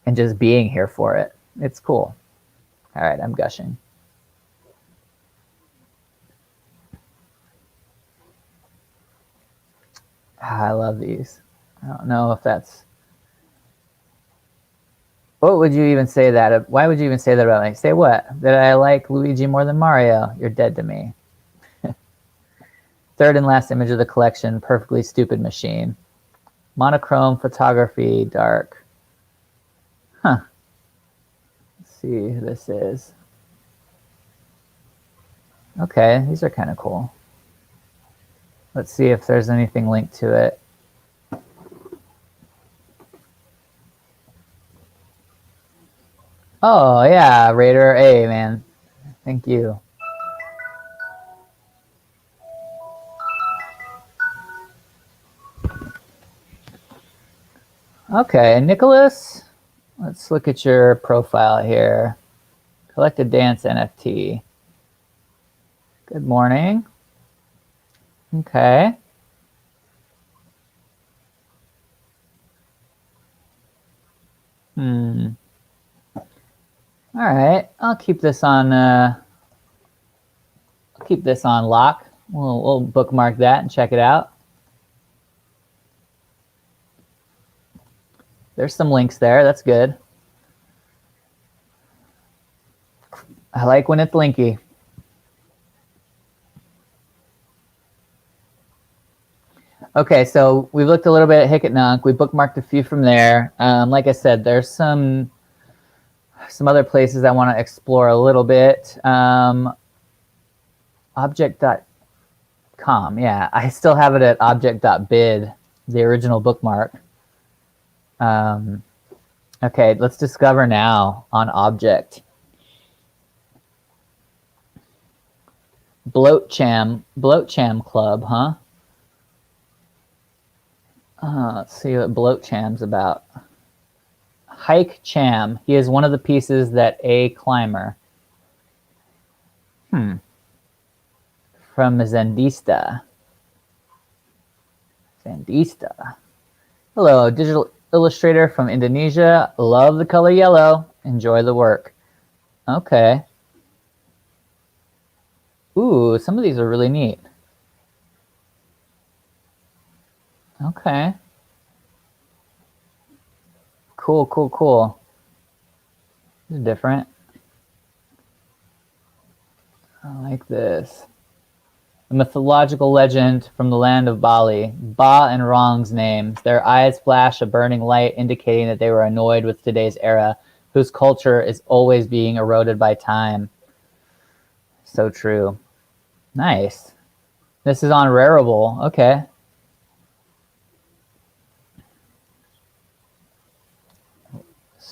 and just being here for it. It's cool. All right, I'm gushing. I love these. I don't know if that's... What would you even say that? Why would you even say that about me? Say what? That I like Luigi more than Mario? You're dead to me. Third and last image of the collection, perfectly stupid machine. Monochrome photography, dark. Huh. Let's see who this is. Okay, these are kind of cool. Let's see if there's anything linked to it. Oh, yeah, Raider. Hey, man. Thank you. Okay, Nicholas. Let's look at your profile here. Collected Dance NFT. Good morning. Okay. All right. I'll keep this on lock. We'll bookmark that and check it out. There's some links there. That's good. I like when it's linky. Okay, so we've looked a little bit at Hic et Nunc. We bookmarked a few from there. Like I said, there's some other places I want to explore a little bit. Object.com, yeah. I still have it at object.bid, the original bookmark. Okay, let's discover now on Object. Bloatcham Club, huh? Let's see what Bloatcham's about. Hike Cham. He is one of the pieces that a climber. From Zendista. Hello, digital illustrator from Indonesia. Love the color yellow. Enjoy the work. Okay. Ooh, some of these are really neat. Okay. Cool. This is different. I like this. A mythological legend from the land of Bali. Ba and Rong's names. Their eyes flash a burning light, indicating that they were annoyed with today's era, whose culture is always being eroded by time. So true. Nice. This is on Rarible. Okay.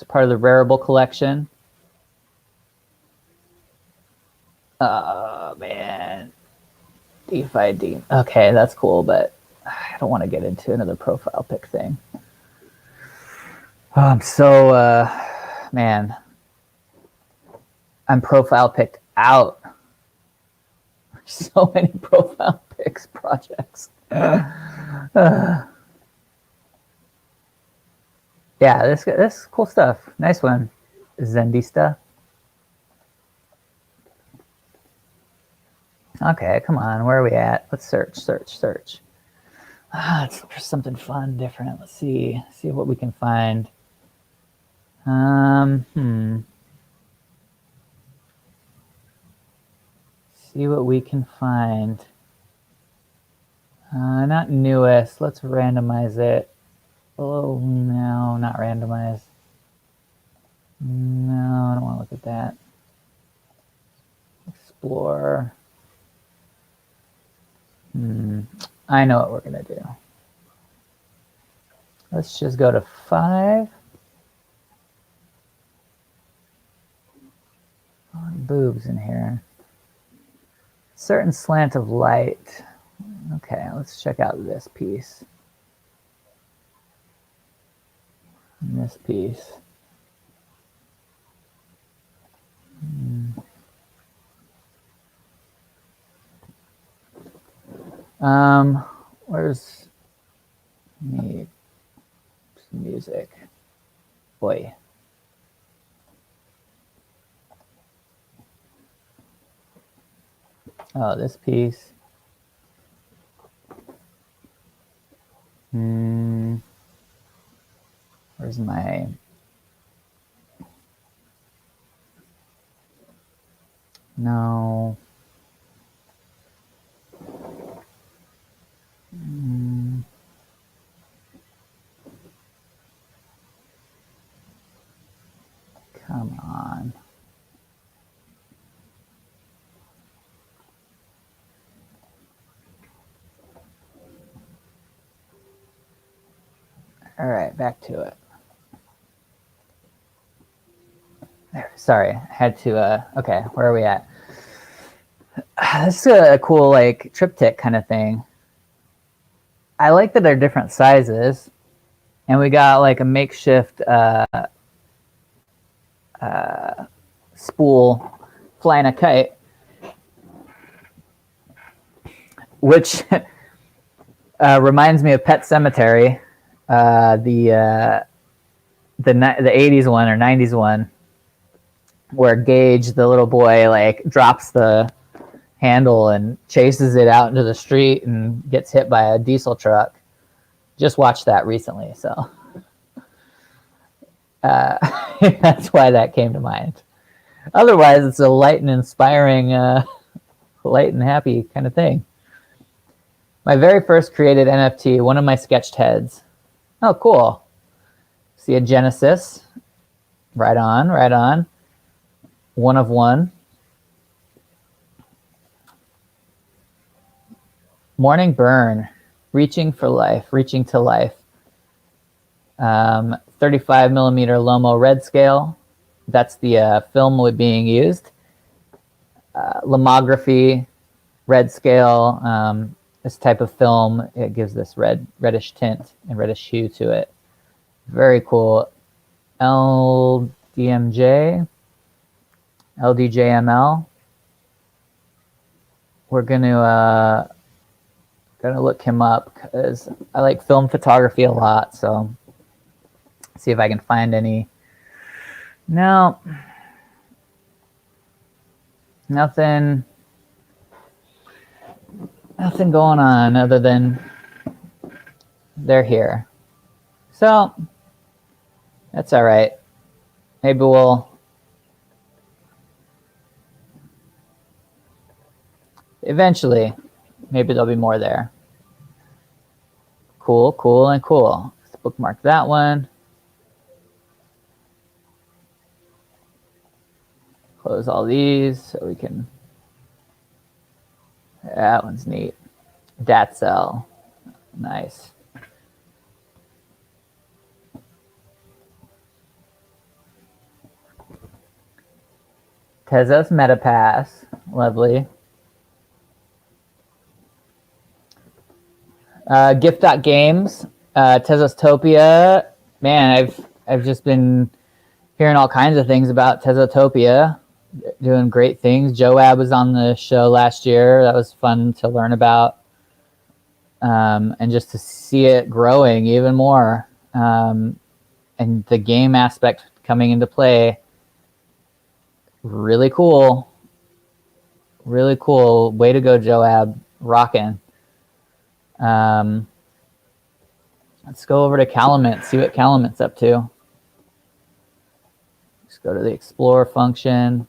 It's part of the Rareable collection. Oh, man. DeFi D. Okay, that's cool, but I don't want to get into another profile pic thing. Oh, I'm so, man. I'm profile picked out. So many profile pics projects. Yeah, this cool stuff. Nice one, Zendista. Okay, come on. Where are we at? Let's search. Let's look for something fun, different. Let's see what we can find. See what we can find. Not newest. Let's randomize it. Oh, no, not randomize. No, I don't want to look at that. Explore. I know what we're going to do. Let's just go to 5. Oh, boobs in here. Certain slant of light. Okay, let's check out this piece. And this piece. Where's need some music? Boy. Oh, this piece. Where's my... No. Come on. All right, back to it. There, sorry, I had to, okay, where are we at? This is a cool, like, triptych kind of thing. I like that they're different sizes, and we got, like, a makeshift spool flying a kite, which reminds me of Pet Sematary, the 80s one or 90s one, where Gage, the little boy, like drops the handle and chases it out into the street and gets hit by a diesel truck. Just watched that recently, so that's why that came to mind. Otherwise, it's a light and inspiring, light and happy kind of thing. My very first created NFT, one of my sketched heads. Oh, cool. See a Genesis. Right on, right on. One of one. Morning Burn. Reaching for life, reaching to life. 35 millimeter Lomo red scale. That's the film being used. Lomography, red scale. This type of film, it gives this reddish tint and reddish hue to it. Very cool. LDMJ, LDJML. We're gonna look him up because I like film photography a lot. So see if I can find any. No, nothing going on other than they're here. So that's all right. Maybe we'll eventually, maybe there'll be more there. Cool, cool, and cool. Let's bookmark that one. Close all these so we can. That one's neat. Dat cell. Nice. Tezos MetaPass. Lovely. Gift.games. Tezostopia. Man, I've just been hearing all kinds of things about Tezotopia. Doing great things. Joab was on the show last year. That was fun to learn about. And just to see it growing even more. And the game aspect coming into play. Really cool. Really cool. Way to go, Joab. Rocking. Let's go over to Calumet, see what Calumet's up to. Just go to the explore function.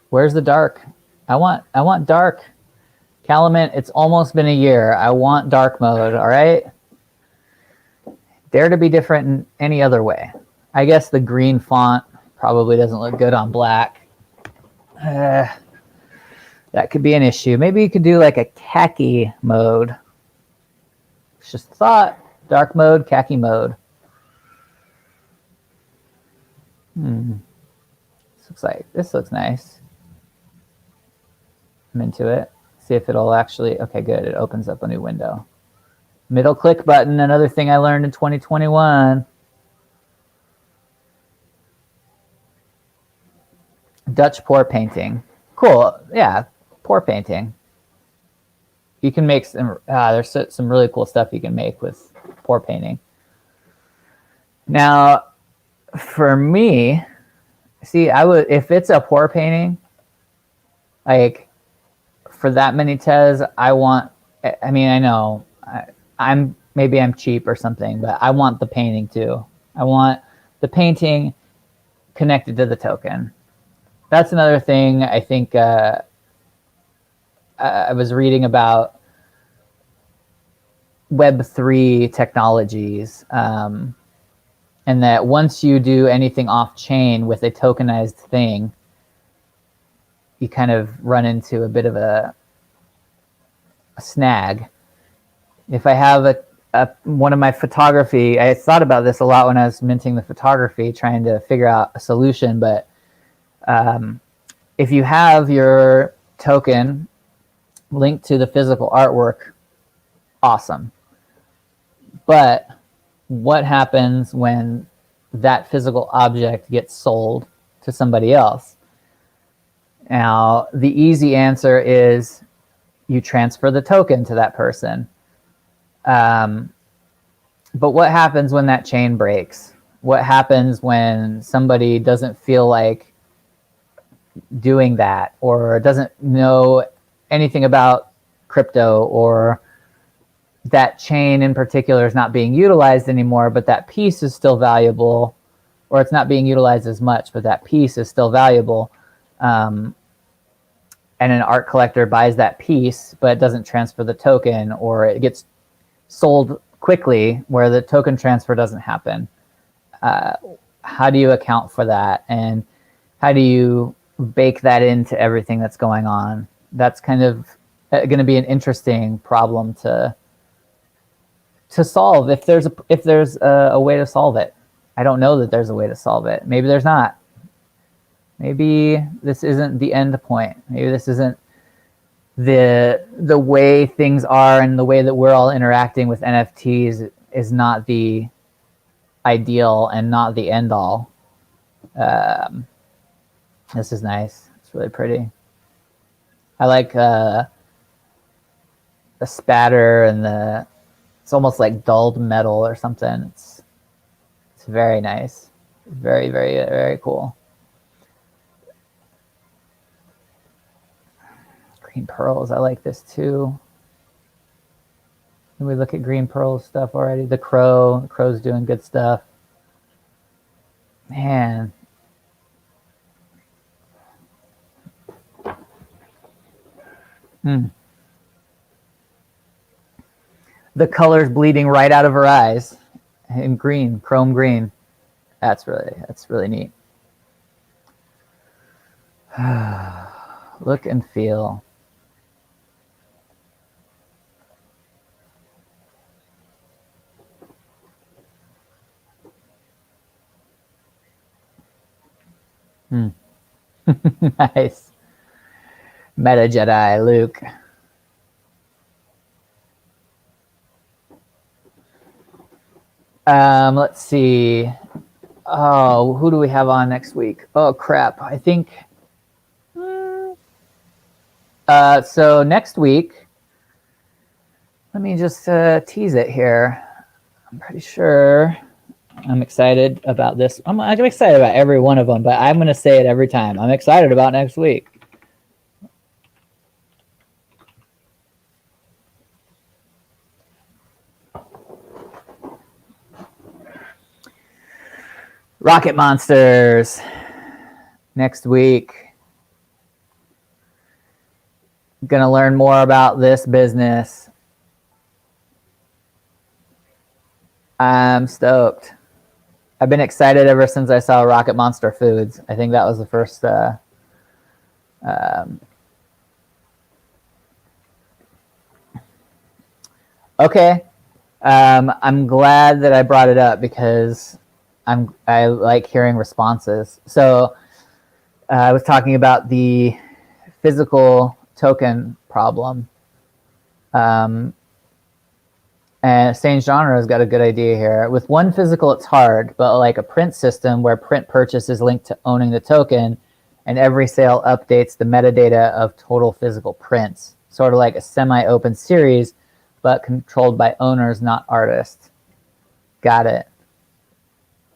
Where's the dark? I want dark. Calumet, it's almost been a year. I want dark mode, all right? Dare to be different in any other way. I guess the green font probably doesn't look good on black. That could be an issue. Maybe you could do like a khaki mode. It's just a thought. Dark mode, khaki mode. This looks nice. I'm into it. See if it'll actually, okay, good. It opens up a new window. Middle click button, another thing I learned in 2021. Dutch pour painting. Cool, yeah, pour painting. You can make some, there's some really cool stuff you can make with pour painting. Now, for me, see, if it's a pour painting, like for that many Tez, I know maybe I'm cheap or something, but I want the painting too. I want the painting connected to the token. That's another thing I think I was reading about Web3 technologies, and that once you do anything off-chain with a tokenized thing, you kind of run into a bit of a snag. If I have one of my photography, I thought about this a lot when I was minting the photography, trying to figure out a solution, but if you have your token linked to the physical artwork, awesome. But what happens when that physical object gets sold to somebody else? Now, the easy answer is you transfer the token to that person. But what happens when that chain breaks? What happens when somebody doesn't feel like doing that or doesn't know anything about crypto, or that chain in particular is not being utilized anymore, but that piece is still valuable, or it's not being utilized as much, but that piece is still valuable. And an art collector buys that piece, but doesn't transfer the token, or it gets sold quickly where the token transfer doesn't happen. How do you account for that? And how do you bake that into everything that's going on? That's kind of going to be an interesting problem to solve if there's a way to solve it. I don't know that there's a way to solve it. Maybe there's not. Maybe this isn't the end point. Maybe this isn't the way things are, and the way that we're all interacting with NFTs is not the ideal and not the end all. This is nice. It's really pretty. I like the spatter and it's almost like dulled metal or something. It's very nice. Very, very, very cool. Green pearls. I like this too. Can we look at green pearls stuff already? The crow's doing good stuff. Man. The color's bleeding right out of her eyes in green, chrome green. That's really neat. Look and feel. Nice. Meta Jedi Luke. Let's see. Oh, who do we have on next week? Oh, crap. I think... so next week, let me just tease it here. I'm pretty sure I'm excited about this. I'm excited about every one of them, but I'm going to say it every time. I'm excited about next week. Rocket Monsters. Next week. Going to learn more about this business. I'm stoked. I've been excited ever since I saw Rocket Monster Foods. I think that was the first okay. I'm glad that I brought it up because I like hearing responses. So I was talking about the physical token problem. And Sane Genre has got a good idea here. With one physical, it's hard, but like a print system where print purchase is linked to owning the token, and every sale updates the metadata of total physical prints. Sort of like a semi-open series, but controlled by owners, not artists. Got it.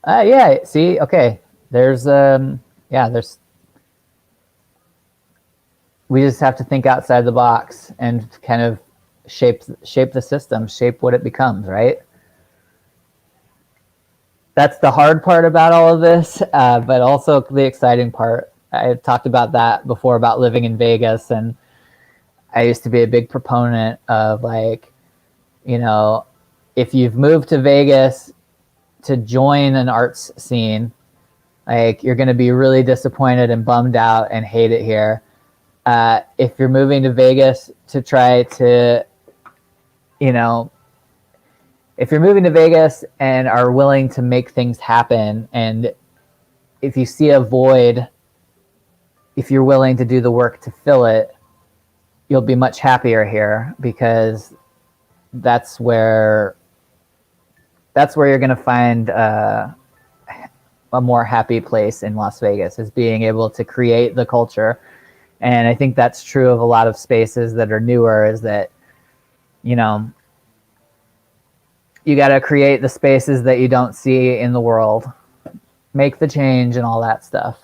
Yeah, see, okay. There's, there's... We just have to think outside the box and kind of shape the system, shape what it becomes, right? That's the hard part about all of this, but also the exciting part. I talked about that before, about living in Vegas, and I used to be a big proponent of, like, you know, if you've moved to Vegas to join an arts scene, like, you're going to be really disappointed and bummed out and hate it here. If you're moving to Vegas to try to, you know, if you're moving to Vegas and are willing to make things happen, and if you see a void, if you're willing to do the work to fill it, you'll be much happier here, because that's where you're going to find a more happy place in Las Vegas, is being able to create the culture. And I think that's true of a lot of spaces that are newer, is that, you know, you got to create the spaces that you don't see in the world, make the change and all that stuff.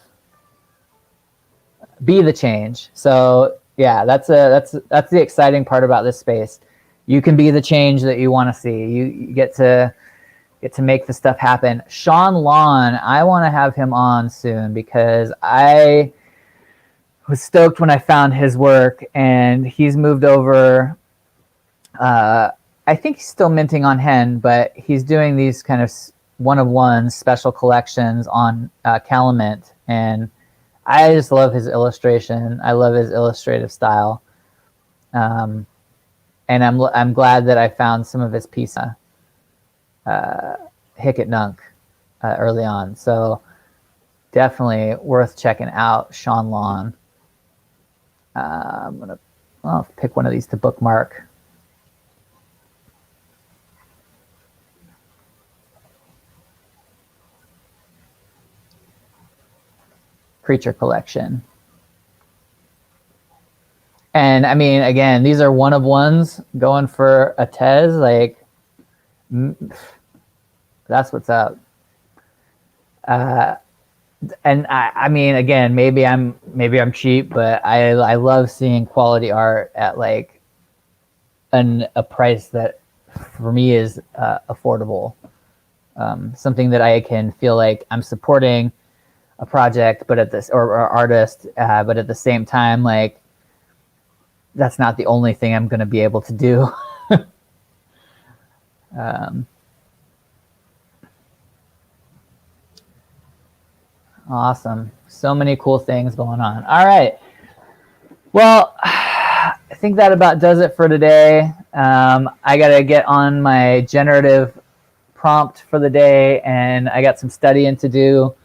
Be the change. So yeah, that's the exciting part about this space. You can be the change that you want to see. You get to make the stuff happen. Sean Lawn, I want to have him on soon, because I was stoked when I found his work, and he's moved over. I think he's still minting on Hen, but he's doing these kind of one-of-one special collections on Calumet, and I just love his illustration. I love his illustrative style, and I'm glad that I found some of his pieces, Hicket Nunk, early on. So definitely worth checking out, Sean Lawn. I'll pick one of these to bookmark. Creature collection. And I mean, again, these are one of ones going for a Tez. Like, that's what's up. And I mean, again, maybe I'm cheap, but I love seeing quality art at like a price that for me is affordable. Something that I can feel like I'm supporting a project, but at this or artist, but at the same time, like, that's not the only thing I'm going to be able to do. Awesome. So many cool things going on. All right. Well, I think that about does it for today. I got to get on my generative prompt for the day, and I got some studying to do.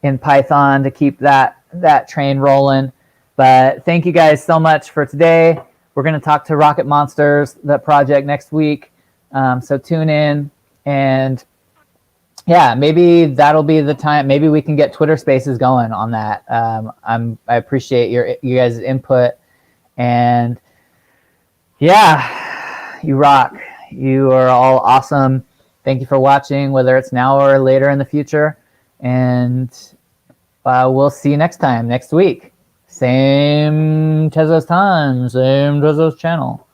in Python to keep that train rolling. But thank you guys so much for today. We're going to talk to Rocket Monsters, the project, next week. So tune in, and yeah, maybe that'll be the time. Maybe we can get Twitter Spaces going on that. I appreciate you guys' input, and yeah, you rock. You are all awesome. Thank you for watching, whether it's now or later in the future, and we'll see you next time, next week. Same Tezos time, same Tezos channel.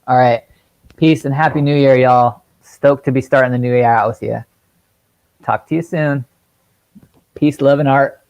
All right. Peace and Happy New Year, y'all. Stoked to be starting the new year out with you. Talk to you soon. Peace, love, and art.